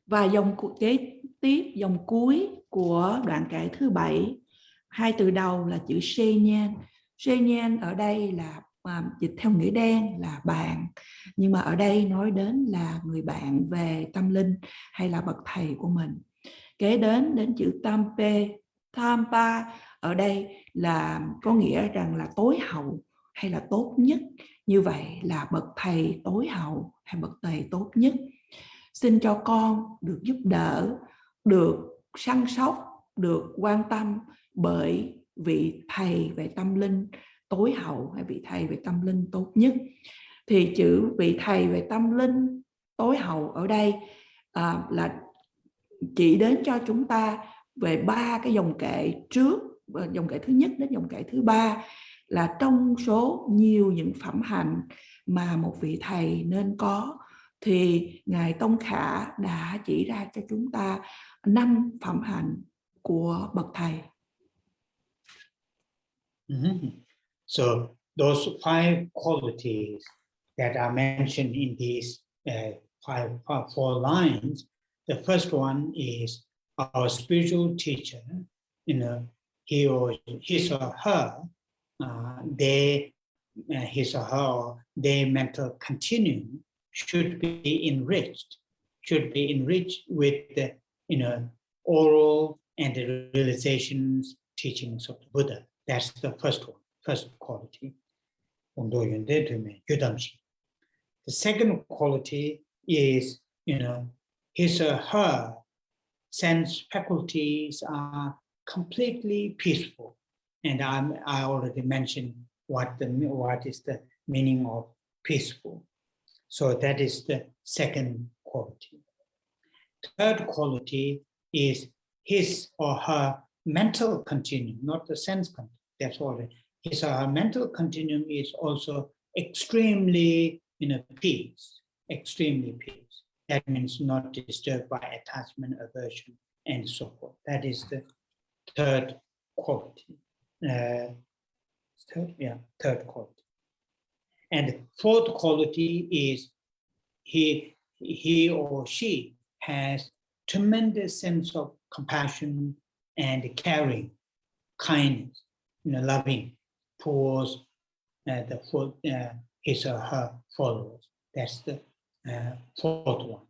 Và dòng kế tiếp, dòng cuối của đoạn kệ thứ 7, hai từ đầu là chữ sentient. Sentient ở đây là dịch theo nghĩa đen là bạn, nhưng mà ở đây nói đến là người bạn về tâm linh hay là bậc thầy của mình. Kế đến chữ tampe, tampa ở đây là có nghĩa rằng là tối hậu hay là tốt nhất. Như vậy là bậc thầy tối hậu hay bậc thầy tốt nhất. Xin cho con được giúp đỡ, được săn sóc, được quan tâm bởi vị thầy về tâm linh tối hậu hay vị thầy về tâm linh tốt nhất. Thì chữ vị thầy về tâm linh tối hậu ở đây là chỉ đến cho chúng ta về 3 cái dòng kệ trước, dòng kệ thứ nhất đến dòng kệ thứ 3, là trong số nhiều những phẩm hạnh mà một vị thầy nên có, thì Ngài Tông Khả đã chỉ ra cho chúng ta 5 phẩm hạnh của bậc thầy. So those 5 qualities that are mentioned in these 4 lines, the first one is our spiritual teacher, he or his or her, his or her, or their mental continuum should be enriched with the oral and the realizations, teachings of the Buddha. That's the first one, first quality. The second quality is, his or her sense faculties are completely peaceful. And I already mentioned what is the meaning of peaceful. So that is the second quality. Third quality is his or her mental continuum, not the sense continuum. That's all. His or her mental continuum is also extremely peace, extremely peace. That means not disturbed by attachment, aversion, and so forth. That is the third quality. Third quality. And the fourth quality is he or she has tremendous sense of compassion and caring, kindness, loving towards his or her followers. That's the fourth one.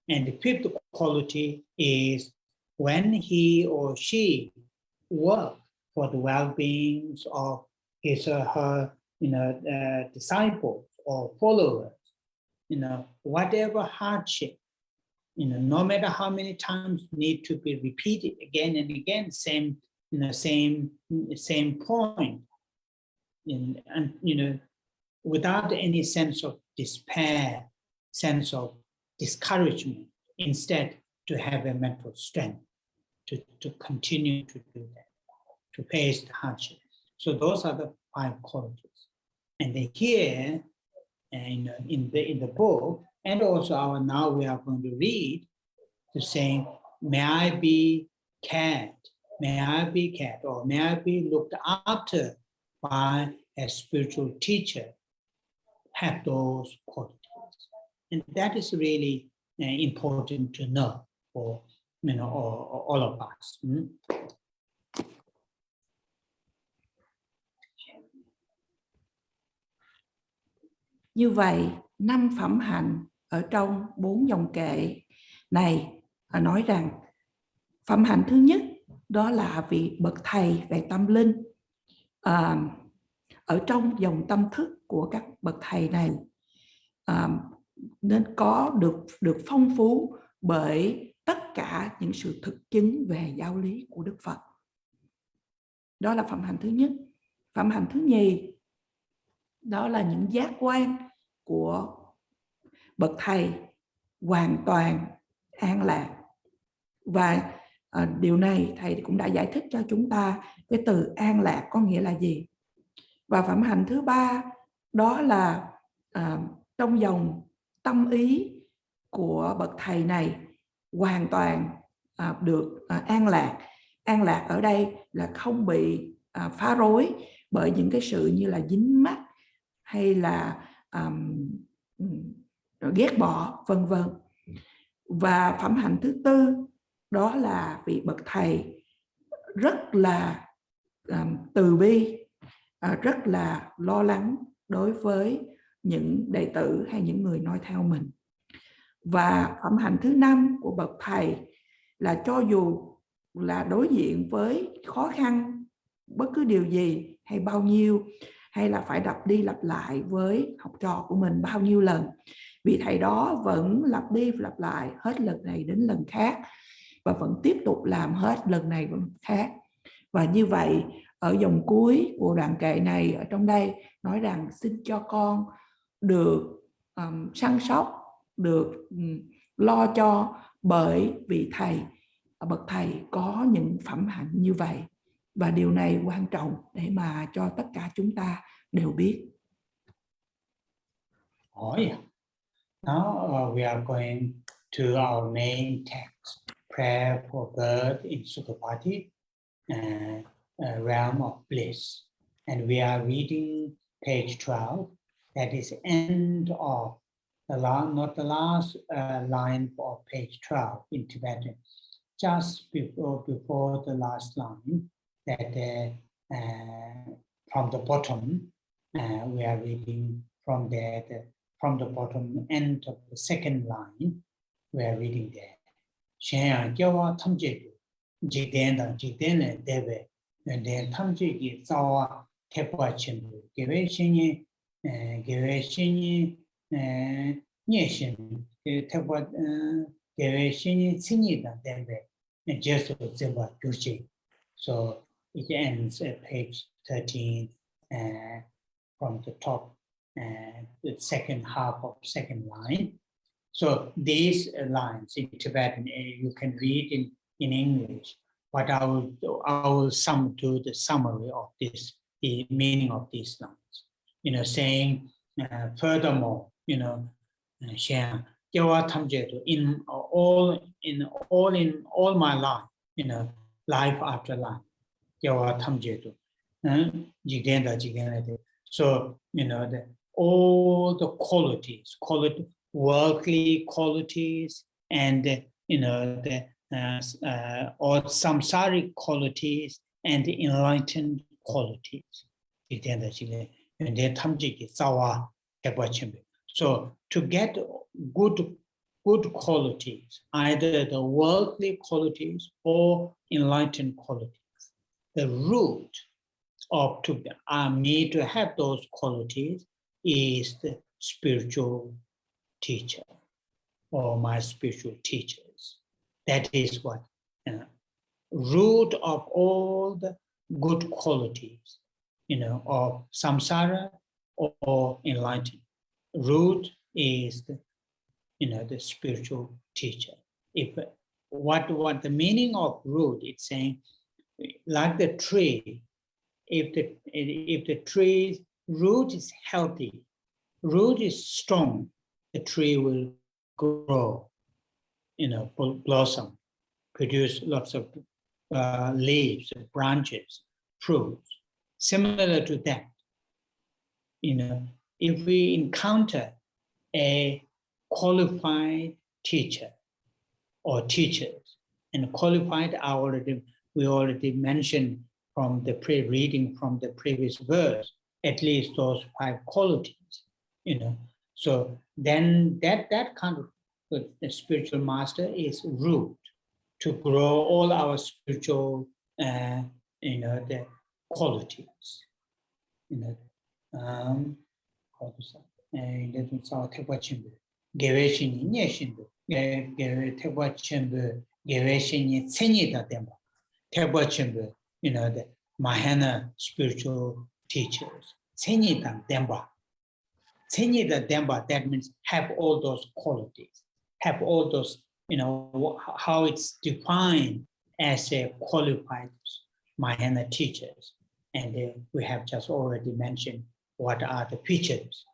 And the fifth quality is when he or she work for the well-being of his or her disciples or followers, whatever hardship, no matter how many times need to be repeated again and again, same point, and without any sense of despair, sense of discouragement, instead to have a mental strength to continue to do that, to face the hardship. So those are the 5 qualities. And here, in the book, and also now we are going to read the saying, may I be cared, or may I be looked after by a spiritual teacher, have those qualities. And that is really important to know for all of us. Như vậy, 5 phẩm hạnh ở trong 4 dòng kệ này nói rằng phẩm hạnh thứ nhất đó là vị bậc thầy về tâm linh. Ở trong dòng tâm thức của các bậc thầy này nên có được phong phú bởi tất cả những sự thực chứng về giáo lý của Đức Phật. Đó là phẩm hạnh thứ nhất. Phẩm hạnh thứ nhì đó là những giác quan của bậc thầy hoàn toàn an lạc. Và điều này thầy cũng đã giải thích cho chúng ta cái từ an lạc có nghĩa là gì. Và phẩm hạnh thứ ba đó là trong dòng tâm ý của bậc thầy này hoàn toàn được an lạc. An lạc ở đây là không bị phá rối bởi những cái sự như là dính mắc hay là ghét bỏ, vân vân. Và phẩm hạnh thứ tư đó là vị bậc thầy rất là từ bi, rất là lo lắng đối với những đệ tử hay những người noi theo mình. Và phẩm hạnh thứ 5 của bậc thầy là cho dù là đối diện với khó khăn bất cứ điều gì hay bao nhiêu, hay là phải lặp đi lặp lại với học trò của mình bao nhiêu lần, vị thầy đó vẫn lặp đi lặp lại hết lần này đến lần khác và vẫn tiếp tục làm hết lần này đến lần khác. Và như vậy ở dòng cuối của đoạn kệ này ở trong đây nói rằng xin cho con được săn sóc, được lo cho bởi vị thầy, bậc thầy có những phẩm hạnh như vậy. Và điều này quan trọng để mà cho tất cả chúng ta đều biết. Oh yeah. Now we are going to our main text, prayer for birth in Sukhavati-Realm of Bliss. And we are reading page 12. That is end of the last, not the last line of page 12 in Tibetan. Just before the last line, that from the bottom, we are reading from there, from the bottom end of the second line, we are reading there. Shen Gyawa Tamjedu, Jigdenda, Jigdenda Deve, and then Tamjegi Zawa Tepa Chimbu, Geveshin, Nyeshin, Tepa Geveshin, Sinida Deve, and just Zimba Yuji. So it ends at page 13 from the top, the second half of second line. So these lines in Tibetan, you can read in English, but I will do the summary of this, the meaning of these lines. Saying furthermore, in all my life, life after life, so all the qualities, worldly qualities, and all samsaric qualities and enlightened qualities. So to get good qualities, either the worldly qualities or enlightened qualities, the root of me to have those qualities is the spiritual teacher or my spiritual teachers. That is what root of all the good qualities, of samsara or enlightenment. Root is the spiritual teacher. If what the meaning of root, it's saying, like the tree, if the tree's root is healthy, root is strong, the tree will grow, blossom, produce lots of leaves, branches, fruits. Similar to that, if we encounter a qualified teacher or teachers, and qualified, we already mentioned from the reading from the previous verse, at least those 5 qualities, So then that kind of the spiritual master is root to grow all our spiritual, the qualities, the Mahayana spiritual teachers, that means have all those qualities, have all those, how it's defined as a qualified Mahayana teachers. And we have just already mentioned what are the features,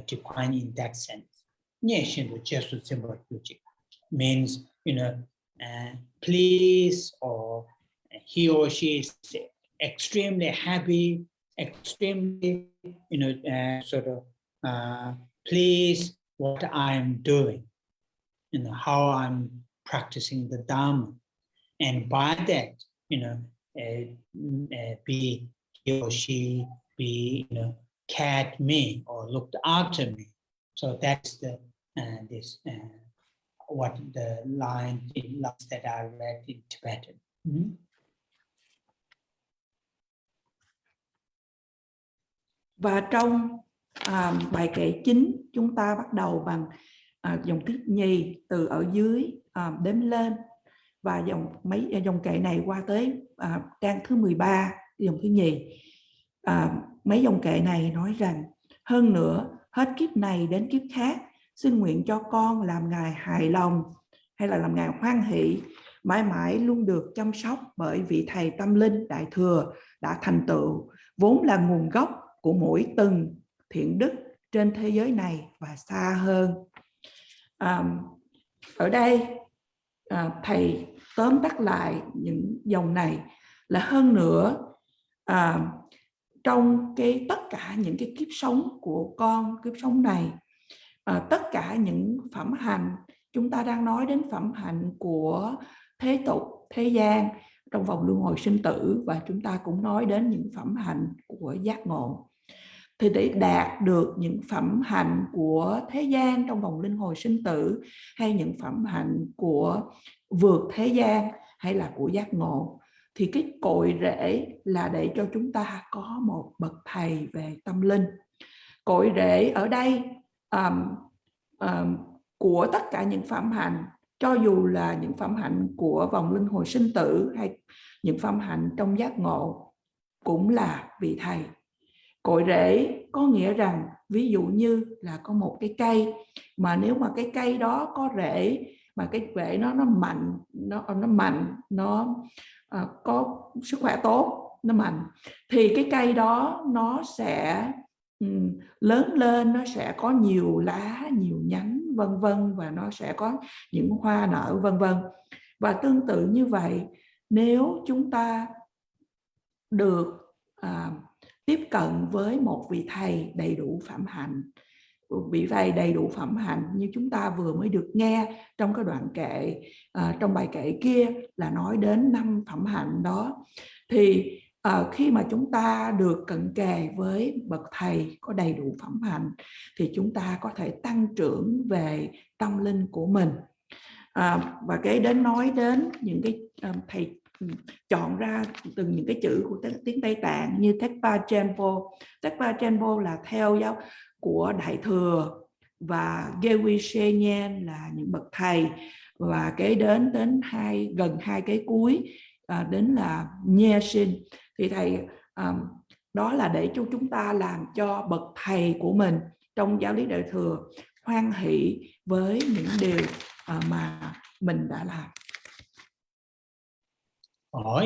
defined in that sense. Means, please, or he or she is extremely happy, extremely, please what I'm doing, how I'm practicing the Dharma. And by that, be he or she be, cared me or looked after me. So that's the what the lines that I read in Tibetan. Và trong bài kệ chính, chúng ta bắt đầu bằng dòng thứ nhì từ ở dưới đếm lên, và dòng kệ này qua tới trang thứ 13, dòng thứ nhì. Mấy dòng kệ này nói rằng: hơn nữa, hết kiếp này đến kiếp khác, xin nguyện cho con làm Ngài hài lòng, hay là làm Ngài hoan hỷ, mãi mãi luôn được chăm sóc bởi vị thầy tâm linh đại thừa đã thành tựu, vốn là nguồn gốc của mỗi từng thiện đức trên thế giới này và xa hơn. Ở đây thầy tóm tắt lại những dòng này là: hơn nữa, trong tất cả những cái kiếp sống của con, kiếp sống này, tất cả những phẩm hạnh, chúng ta đang nói đến phẩm hạnh của thế tục, thế gian trong vòng luân hồi sinh tử, và chúng ta cũng nói đến những phẩm hạnh của giác ngộ. Thì để đạt được những phẩm hạnh của thế gian trong vòng luân hồi sinh tử, hay những phẩm hạnh của vượt thế gian, hay là của giác ngộ, thì cái cội rễ là để cho chúng ta có một bậc thầy về tâm linh. Cội rễ ở đây của tất cả những phẩm hạnh, cho dù là những phẩm hạnh của vòng luân hồi sinh tử hay những phẩm hạnh trong giác ngộ, cũng là vị thầy. Cội rễ có nghĩa rằng, ví dụ như là có một cái cây, mà nếu mà cái cây đó có rễ, mà cái rễ nó mạnh, nó có sức khỏe tốt, nó mạnh, thì cái cây đó nó sẽ lớn lên, nó sẽ có nhiều lá, nhiều nhánh, vân vân, và nó sẽ có những hoa nở, vân vân. Và tương tự như vậy, nếu chúng ta được tiếp cận với một vị thầy đầy đủ phẩm hạnh, vị thầy đầy đủ phẩm hạnh như chúng ta vừa mới được nghe trong cái đoạn kệ, trong bài kệ kia là nói đến 5 phẩm hạnh đó, thì khi mà chúng ta được cận kề với bậc thầy có đầy đủ phẩm hạnh, thì chúng ta có thể tăng trưởng về tâm linh của mình. Và cái đến nói đến những cái thầy chọn ra từng những cái chữ của tiếng Tây Tạng như Thakpa Chenpo. Thakpa Chenpo là theo giáo của Đại Thừa, và Gewi Shenyen là những bậc thầy, và cái đến gần hai cái cuối đến là Nye Shin. Thì thầy đó là để cho chúng ta làm cho bậc thầy của mình trong giáo lý Đại Thừa hoan hỷ với những điều mà mình đã làm. Oh,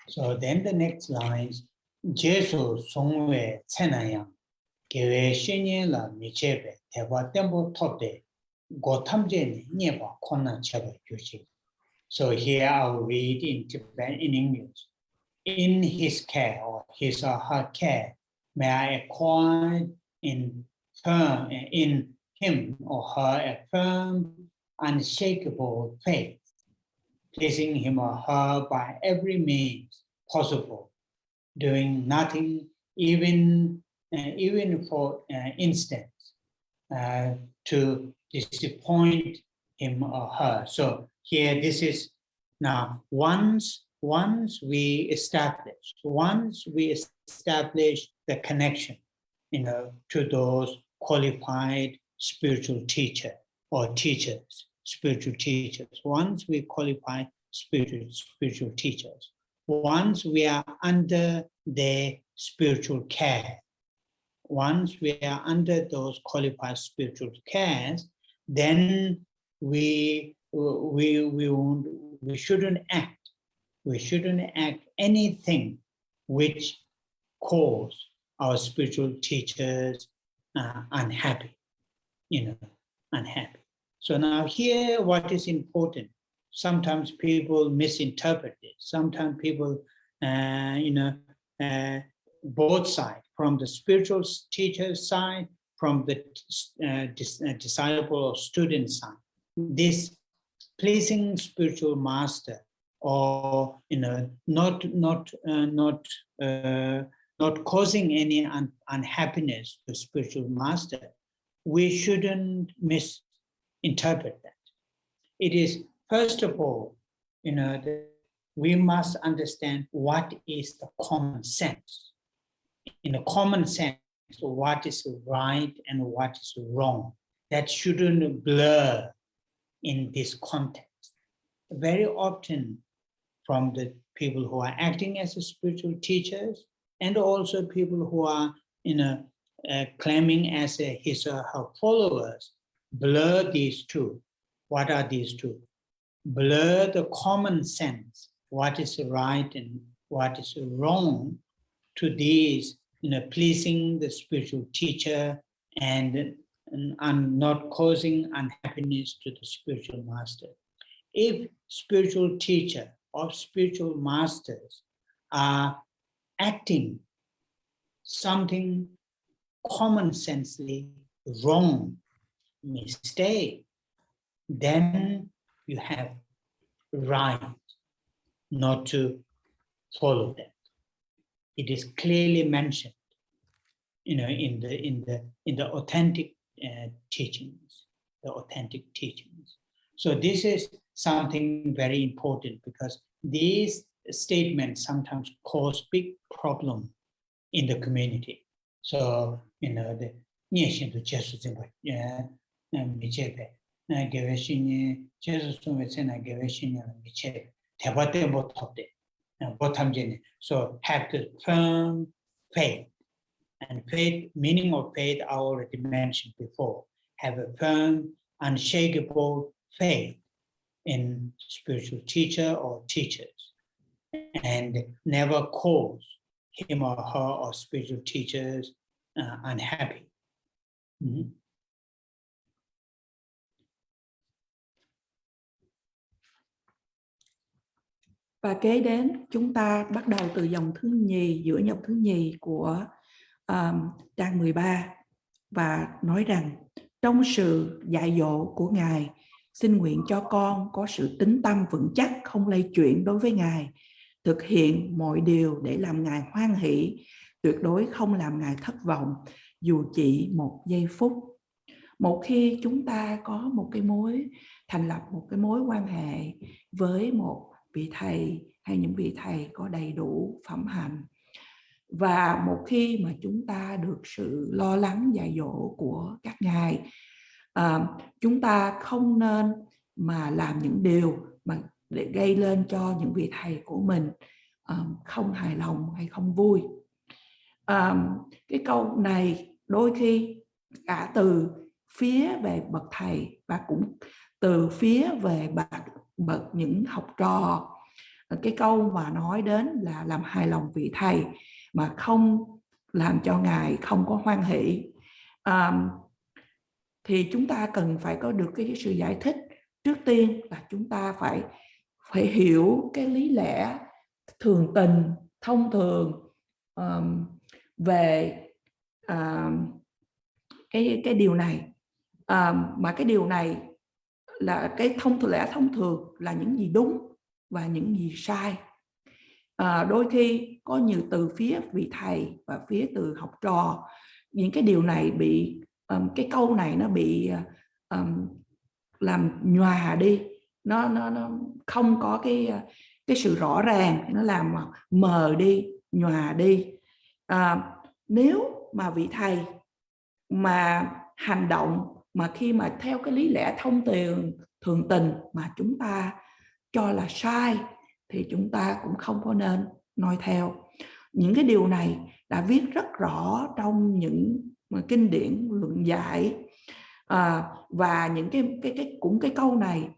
so then the next lines, Jesu songwe tsenayang, kewe shenye la michebe, tewa tempo tope, gotamje ni nyeba kona cheba yushi. So here I'll read in Tibetan, in English. In his care, or his or her care, may I acquire in him or her a firm, unshakable faith, pleasing him or her by every means possible, doing nothing, even for instance, to disappoint him or her. So here, this is now once we establish the connection, to those qualified spiritual teacher or teachers. Spiritual teachers. Once we qualify spiritual teachers, once we are under their spiritual care, once we are under those qualified spiritual cares, then we shouldn't act. We shouldn't act anything which cause our spiritual teachers unhappy. Unhappy. So now here, what is important? Sometimes people misinterpret it. Sometimes people, both sides, from the spiritual teacher's side, from the disciple or student side, this pleasing spiritual master, or not causing any unhappiness to spiritual master, we shouldn't misinterpret that. It is, first of all, we must understand what is the common sense. In a common sense, what is right and what is wrong. That shouldn't blur in this context. Very often, from the people who are acting as a spiritual teachers, and also people who are claiming as his or her followers, blur these two. What are these two? Blur the common sense, what is right and what is wrong, to these, pleasing the spiritual teacher and not causing unhappiness to the spiritual master. If spiritual teacher or spiritual masters are acting something common sensely wrong, mistake, then you have right not to follow that. It is clearly mentioned, in the authentic teachings, the authentic teachings. So this is something very important, because these statements sometimes cause big problem in the community. So the nation to Jesus in so have the firm faith. And faith, meaning of faith, I already mentioned before. Have a firm, unshakable faith in spiritual teacher or teachers, and never cause him or her or spiritual teachers unhappy. Và kế đến chúng ta bắt đầu từ dòng thứ nhì, giữa dòng thứ nhì của trang 13, và nói rằng trong sự dạy dỗ của Ngài, xin nguyện cho con có sự tín tâm vững chắc, không lay chuyển đối với Ngài, thực hiện mọi điều để làm Ngài hoan hỷ, tuyệt đối không làm Ngài thất vọng dù chỉ một giây phút. Một khi chúng ta có một cái thành lập một cái mối quan hệ với một vị thầy hay những vị thầy có đầy đủ phẩm hạnh, và một khi mà chúng ta được sự lo lắng dạy dỗ của các ngài, chúng ta không nên mà làm những điều mà để gây lên cho những vị thầy của mình không hài lòng hay không vui. Cái câu này đôi khi cả từ phía về bậc thầy và cũng từ phía về bậc những học trò. Cái câu mà nói đến là làm hài lòng vị thầy mà không làm cho ngài không có hoan hỷ, thì chúng ta cần phải có được cái sự giải thích. Trước tiên là chúng ta phải hiểu cái lý lẽ thường tình thông thường về cái điều này, mà cái điều này là cái lẽ thông thường là những gì đúng và những gì sai. Đôi khi có nhiều từ phía vị thầy và phía từ học trò, những cái điều này bị cái câu này nó bị làm nhòa đi, nó không có cái sự rõ ràng, nó làm mờ đi, nhòa đi. Nếu mà vị thầy mà hành động mà khi mà theo cái lý lẽ thường tình mà chúng ta cho là sai thì chúng ta cũng không có nên noi theo. Những cái điều này đã viết rất rõ trong những kinh điển luận giải, và những cái câu này,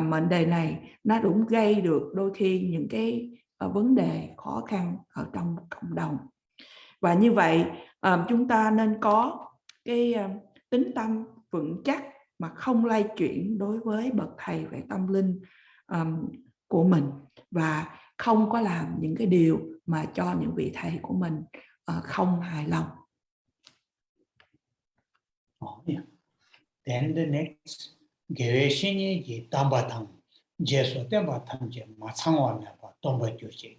mệnh đề này nó cũng gây được đôi khi những cái vấn đề khó khăn ở trong cộng đồng. Và như vậy chúng ta nên có cái tín tâm vững chắc mà không lay chuyển đối với bậc thầy về tâm linh của mình, và không có làm những cái điều mà cho những vị thầy của mình không hài lòng. Then the next Geweshini ji Tambatam Jesu Tambatam je Matsangwana Tombajuji.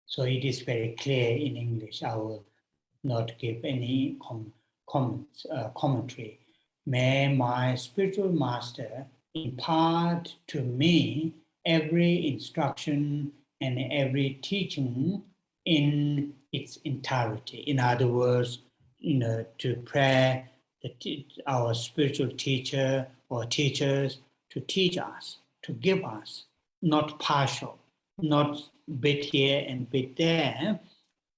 So it is very clear in English. I will not give any commentary. May my spiritual master impart to me every instruction and every teaching in its entirety. In other words, to pray our spiritual teacher or teachers to teach us, to give us, not partial, not bit here and bit there,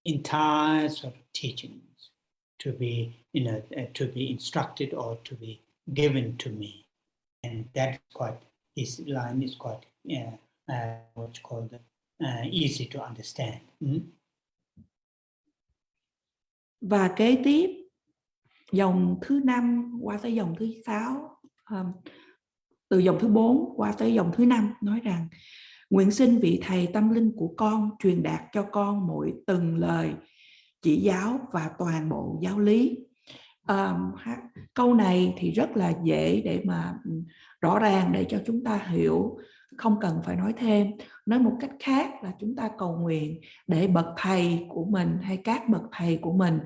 entire sort of teachings to be, to be instructed or to be given to me. And that's quite, this line is quite what's called easy to understand. Và kế tiếp dòng thứ 5 qua tới dòng thứ 6, từ dòng thứ 4 qua tới dòng thứ 5 nói rằng: nguyện xin vị thầy tâm linh của con truyền đạt cho con mỗi từng lời chỉ giáo và toàn bộ giáo lý. Câu này thì rất là dễ để mà rõ ràng để cho chúng ta hiểu, không cần phải nói thêm. Nói một cách khác là chúng ta cầu nguyện để bậc thầy của mình hay các bậc thầy của mình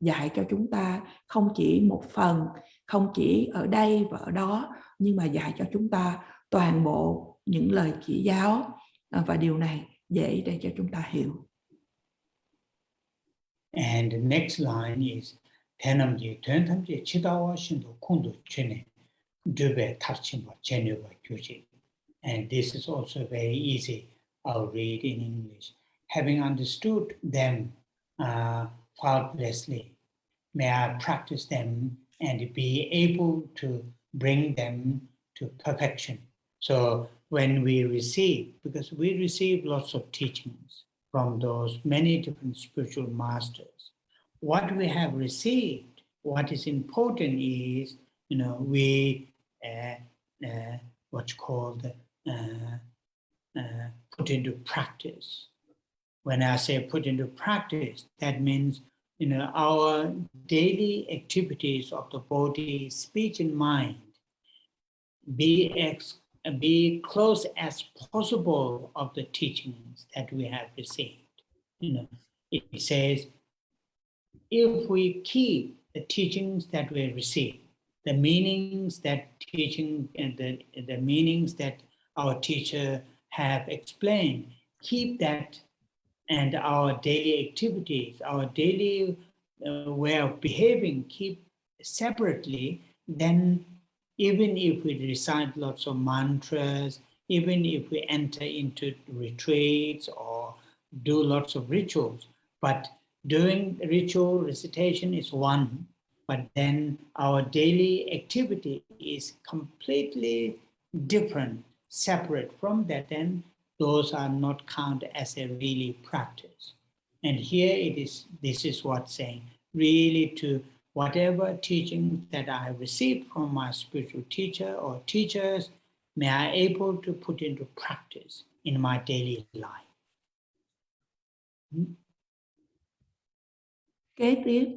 dạy cho chúng ta không chỉ một phần, không chỉ ở đây và ở đó, nhưng mà dạy cho chúng ta toàn bộ những lời chỉ giáo, và điều này dễ để cho chúng ta hiểu. And the next line is Tenamji Tuentamji Chidawa Shindo Kundu Chene Dube Tarchimba Geneva Gyuji. And this is also very easy. I'll read in English. Having understood them faultlessly, may I practice them and be able to bring them to perfection. So when we receive, because we receive lots of teachings from those many different spiritual masters, what we have received, what is important is, we what's called put into practice. When I say put into practice, that means our daily activities of the body, speech, and mind be close as possible of the teachings that we have received. It says, if we keep the teachings that we receive, the meanings that teaching and the meanings that our teacher have explained, keep that, and our daily activities, our daily way of behaving, keep separately, then even if we recite lots of mantras, even if we enter into retreats or do lots of rituals, but doing ritual recitation is one, but then our daily activity is completely different, separate from that, then those are not counted as a really practice. And here this is what's saying, really to whatever teaching that I have received from my spiritual teacher or teachers, may I able to put into practice in my daily life. Kế tiếp,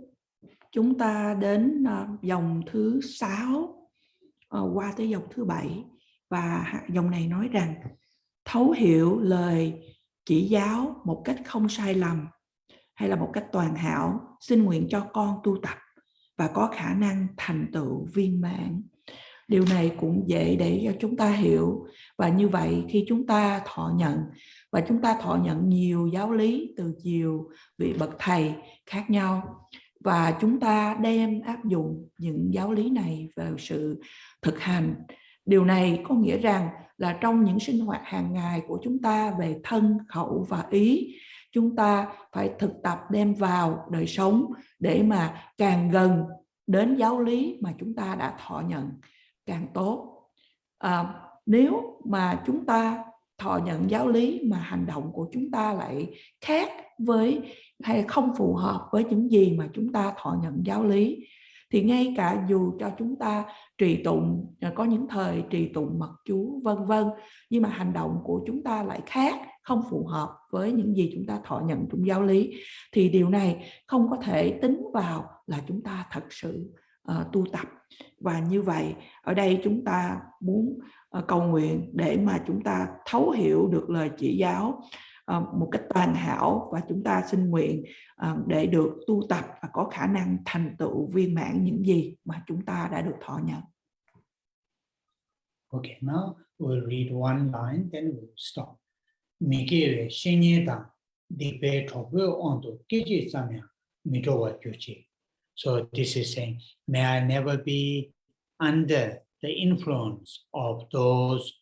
chúng ta đến dòng thứ 6 qua tới dòng thứ 7, và dòng này nói rằng thấu hiểu lời chỉ giáo một cách không sai lầm hay là một cách toàn hảo, xin nguyện cho con tu tập và có khả năng thành tựu viên mãn. Điều này cũng dễ để cho chúng ta hiểu, và như vậy khi chúng ta thọ nhận, và chúng ta thọ nhận nhiều giáo lý từ nhiều vị bậc thầy khác nhau, và chúng ta đem áp dụng những giáo lý này vào sự thực hành. Điều này có nghĩa rằng là trong những sinh hoạt hàng ngày của chúng ta về thân, khẩu và ý, chúng ta phải thực tập đem vào đời sống để mà càng gần đến giáo lý mà chúng ta đã thọ nhận càng tốt. Nếu mà chúng ta thọ nhận giáo lý mà hành động của chúng ta lại khác với hay không phù hợp với những gì mà chúng ta thọ nhận giáo lý, thì ngay cả dù cho chúng ta trì tụng, có những thời trì tụng mật chú vân vân, nhưng mà hành động của chúng ta lại khác, không phù hợp với những gì chúng ta thọ nhận trong giáo lý, thì điều này không có thể tính vào là chúng ta thật sự tu tập. Và như vậy ở đây chúng ta muốn cầu nguyện để mà chúng ta thấu hiểu được lời chỉ giáo một cách toàn hảo, và chúng ta xin nguyện để được tu tập và có khả năng thành tựu viên mãn những gì mà chúng ta đã được thọ nhận. Okay, now we'll read one line, then we'll stop. Migere shenyeda dibe tobe ondo kiji samya midowa gyuchi. So this is saying, may I never be under the influence of those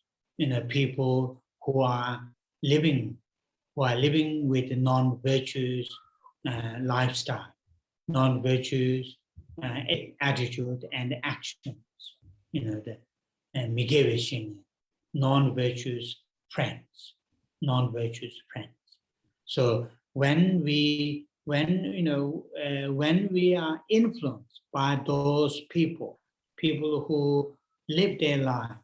people who are living with the non-virtuous lifestyle, non-virtuous attitude and actions. The migration, non-virtuous friends. So when we are influenced by those people who live their life,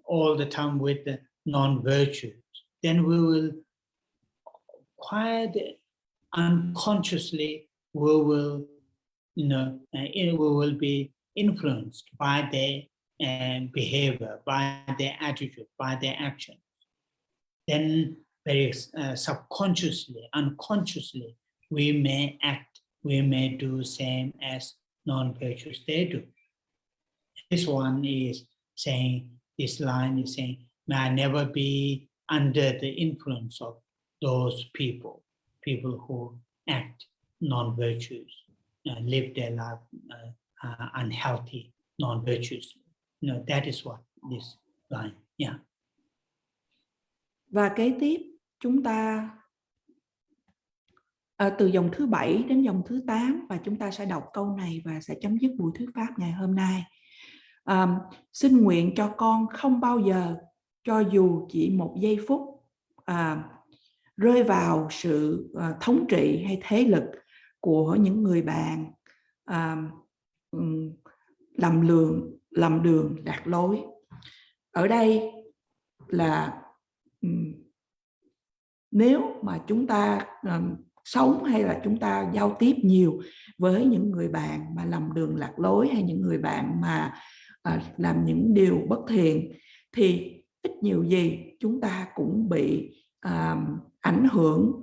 all the time with the non-virtues, then we will quite unconsciously we will, we will be influenced by their behavior, by their attitude, by their action. Then very subconsciously, unconsciously, we may act, we may do same as non-virtuous they do. This one is saying, this line is saying, may I never be under the influence of those people who act non-virtuous, live their life unhealthy, non-virtuous. That is what this line, yeah. Và kế tiếp chúng ta từ dòng thứ 7 đến dòng thứ 8, và chúng ta sẽ đọc câu này và sẽ chấm dứt buổi thuyết pháp ngày hôm nay. Xin nguyện cho con không bao giờ, cho dù chỉ một giây phút, rơi vào sự thống trị hay thế lực của những người bạn lầm đường lạc lối. Ở đây là nếu mà chúng ta sống hay là chúng ta giao tiếp nhiều với những người bạn mà lầm đường lạc lối, hay những người bạn mà làm những điều bất thiện, thì ít nhiều gì chúng ta cũng bị ảnh hưởng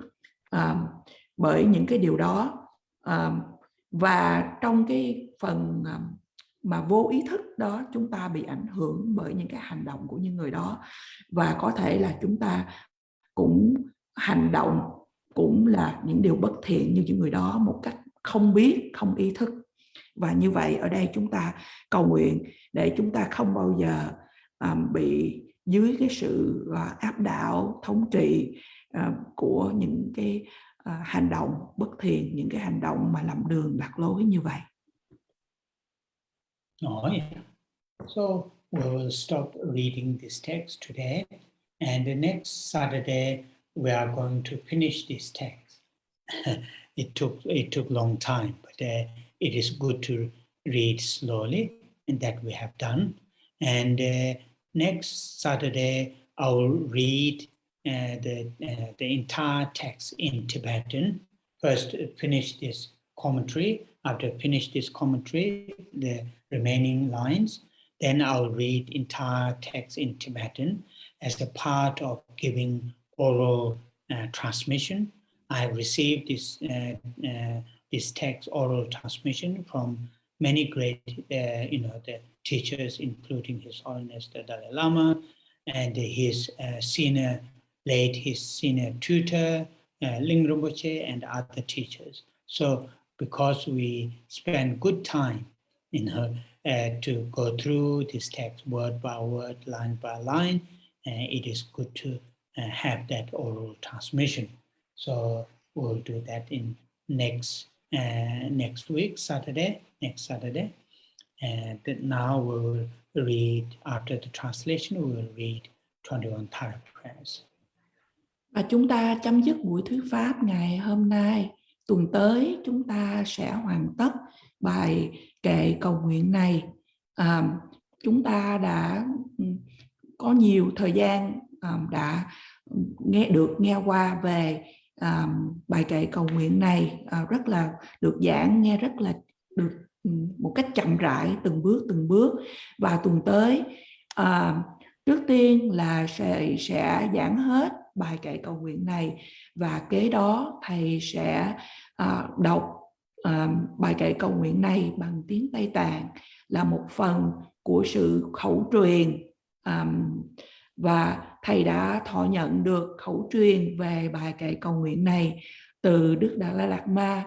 bởi những cái điều đó. Và trong cái phần mà vô ý thức đó, chúng ta bị ảnh hưởng bởi những cái hành động của những người đó, và có thể là chúng ta cũng hành động cũng là những điều bất thiện như những người đó một cách không biết, không ý thức. Và như vậy ở đây chúng ta cầu nguyện để chúng ta không bao giờ bị dưới cái sự áp đảo, thống trị của những cái hành động bất thiện, những cái hành động mà lầm đường lạc lối như vậy. Yeah. So we will stop reading this text today, and the next Saturday we are going to finish this text. It took long time, but it is good to read slowly, and that we have done. And next Saturday I will read the entire text in Tibetan. First, finish this commentary. After finish this commentary, the remaining lines, then I'll read entire text in Tibetan as a part of giving oral transmission. I received this text oral transmission from many great, the teachers, including His Holiness the Dalai Lama and his senior tutor, Khen Rinpoche, and other teachers. So because we spend good time to go through this text word by word, line by line, it is good to have that oral transmission. So we'll do that in next week, next Saturday. And now we will read, after the translation, we will read 21 Thara prayers. Và chúng ta chấm dứt buổi thuyết pháp ngày hôm nay. Tuần tới chúng ta sẽ hoàn tất bài kệ cầu nguyện này. Chúng ta đã có nhiều thời gian đã nghe qua về bài kệ cầu nguyện này, rất là được giảng, nghe rất là được một cách chậm rãi, từng bước. Và tuần tới trước tiên là sẽ giảng hết bài kệ cầu nguyện này, và kế đó thầy sẽ đọc bài kệ cầu nguyện này bằng tiếng Tây Tạng, là một phần của sự khẩu truyền, và thầy đã thọ nhận được khẩu truyền về bài kệ cầu nguyện này từ Đức Dalai Lama,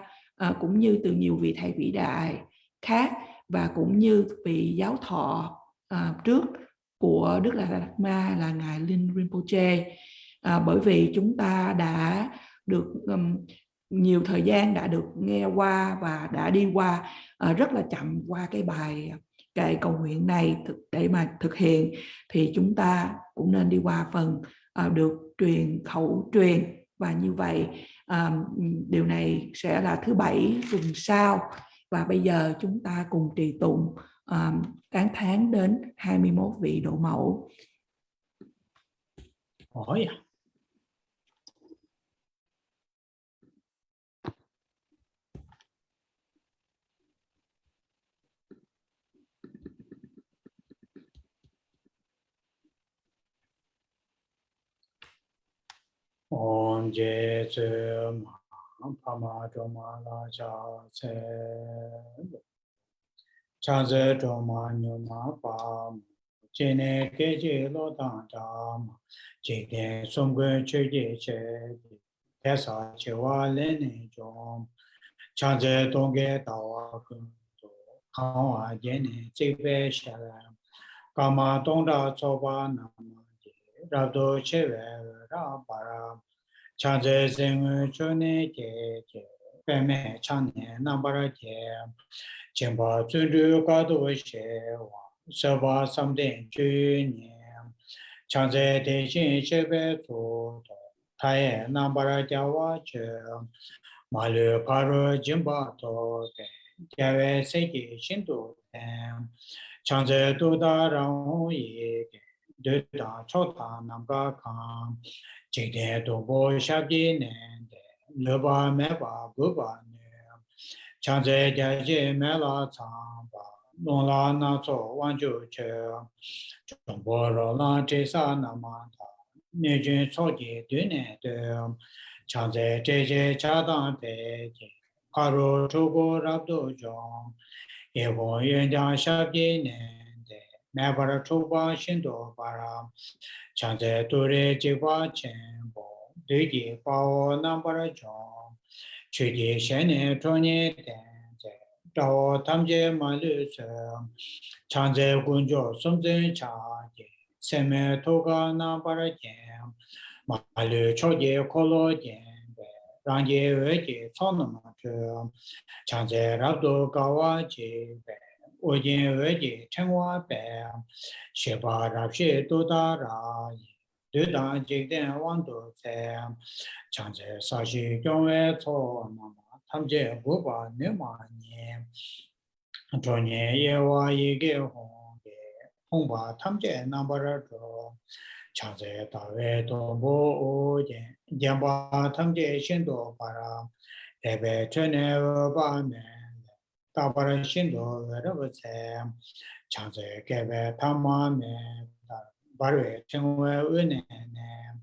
cũng như từ nhiều vị thầy vĩ đại khác, và cũng như vị giáo thọ trước của Đức Dalai Lama là ngài Khen Rinpoche. Bởi vì chúng ta đã được nhiều thời gian đã được nghe qua và đã đi qua rất là chậm qua cái bài kệ cầu nguyện này để mà thực hiện, thì chúng ta cũng nên đi qua phần được khẩu truyền. Và như vậy điều này sẽ là thứ Bảy tuần sau. Và bây giờ chúng ta cùng trì tụng tán thán đến 21 vị độ mẫu. nam je Tsering Pama Droma La Cha Se Cha Ze Droma Nyuma Pa Jene Keje Lo Dang Dam Jene Songwe Cheje Che Tesa Chewa Lene Jom Cha Ze Dongge Dawa Kun Do Kawa Jene Zebe Shalam Kama Dongda Soba Nama Rabdo Chewe Ra Para Cha Ze Zeng Chone Ke Peme Chane Nambara Ke Jemba Zundu Gado She Wa Seba Samden Juni Cha Ze De Jin Chebe Tu Taye Nambara Jawa Che Malu Paru Jimba To Jawe Seki Shindu Cha Ze Duda Rang Yi Duda Chota Namga Kang Jigde Dobo Shabdi Nende Luba Meba Guba Ne Chanze Jaji Mela Tsamba Nongla Natso Wanju Che Chombo Rola Jesa Namanta Nijun Soji Dune De Chanze Jeje Chadang Peje Paru Chugu Rabdo Jong Evo Yunja Shabdi Nende Mebara Chuba Shindo Bara Chanze Ture Jiba Chenbo Duji Pao Nambara Jong Chuji Shene Tronye Tenze Dao Tamje Malu Se Chanze Gunjo Sumzen Chaje Seme Toga Nambara Jem Malu Choje Kolo Jembe Ranje Weje Sonama Che Chanze Rabdo Gawa Jebe Ojin Weje Chengwa Be Sheba Rabshe Doda Rai Dudan Jigden Wando Se Chanze Sashi Gyongwe Tso Nama Tamje Guba Nima Nye Jonye Yewa Yige Hongge Hongba Tamje Nambara Jo Chanze Tawe Dombo Ojen Jamba Tamje Shindo Para Ebe Chene Ba Men Tabara Shindo Veraba Se Chanze Kebe Tama Men Barwe Chengwe Une Ne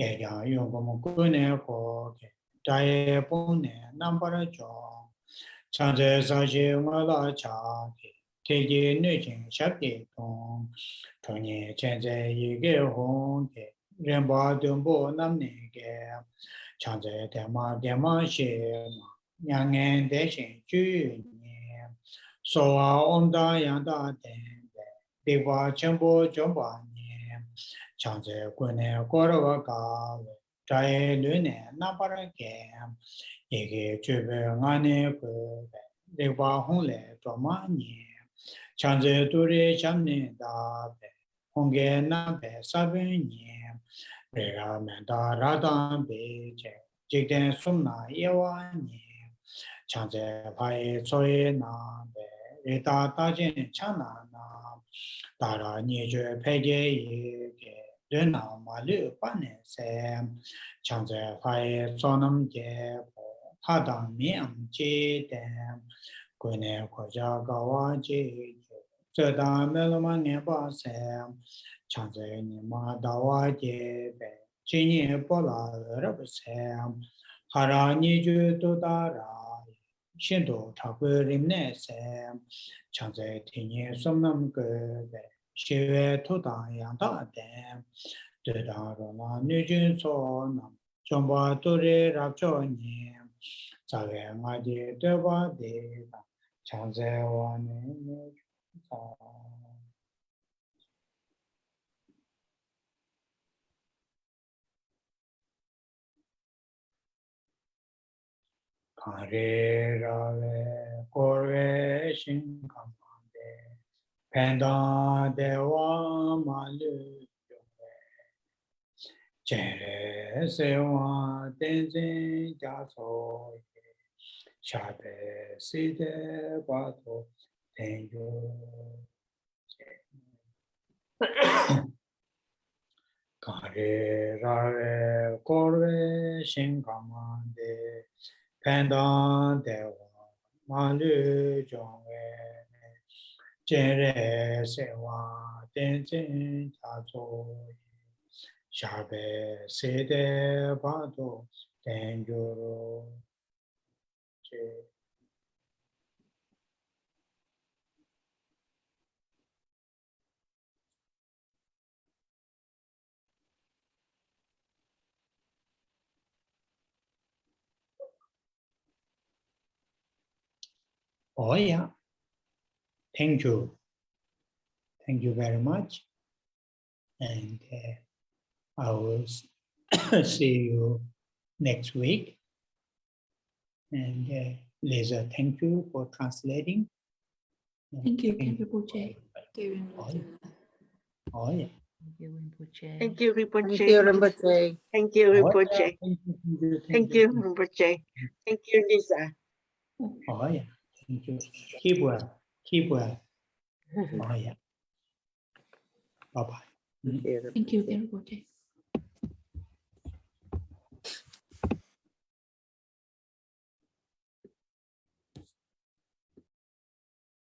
Eya Yongom Gune Koke Daye Pone Nambara Jo Chanze Sashi Ngala Chake Keji Nujin Shabdi Tong Tonye Chenze Yige Hongke Rinpa Dumbo Namne Ge Chanze Dema Dema Shema Nyangen Deshin Ju Nye Soa Omda Yanda Tenbe Diwa Chenpo Jomba Nye Chanze Gune Korwa Gawe Jaye Lune Nambara Ge Yige Chube Ngane Kube Diwa Hongle Doma Nye Chanze Dure Chamne Dabe Honge Nabe Sabe Nye Rera Menda Radan Beje Jigden Sumna Yewa Nye Chanze Paye Soye Nabe Rita Tajin Chana Na Dara Nije Peje Yege Duna Malu Pane Sem Chanze Paye Sonam Jebo Hadang Miam Jidem Gune Koja Gawa Jige Zeda Meloma Neba Sem Chanze Nima Dawa Jebe Jinye Bola Rab Sem Hara Niju Dudara Shindo Taku Rimne Sem Chanze Tinye Somnam Gebe Shive Tuda Yanda Dem Duda Rona Nujun So Nam Jomba Turi Rabjo Nyem Zave Ngaji Deba Deba Chanze Wane Kare Rave Korve Shinkamande Penda Dewa Malu Jere Sewa Tenzin Jaso Shabe Side Bato Tenyo Kare Rave Korve Shinkamande Penda Dewa Malu Jongwe Jere Sewa Tenzin Jaso Shabe Sede Bado Tenjuro Je. Oh yeah, thank you. Thank you very much. And I will see you next week. And Lisa, thank you for translating. Thank you, Khen Rinpoche. Oh yeah. Thank you, Rinpoche. Thank you, Rinpoche. Thank you, Rinpoche. Thank you, Oh, yeah. Rinpoche. Thank you, Rinpoche. Thank you, Lisa. Oh yeah. Thank you. Keep well. Keep well. Oh yeah. Bye bye. Thank you. Thank you, Khen Rinpoche.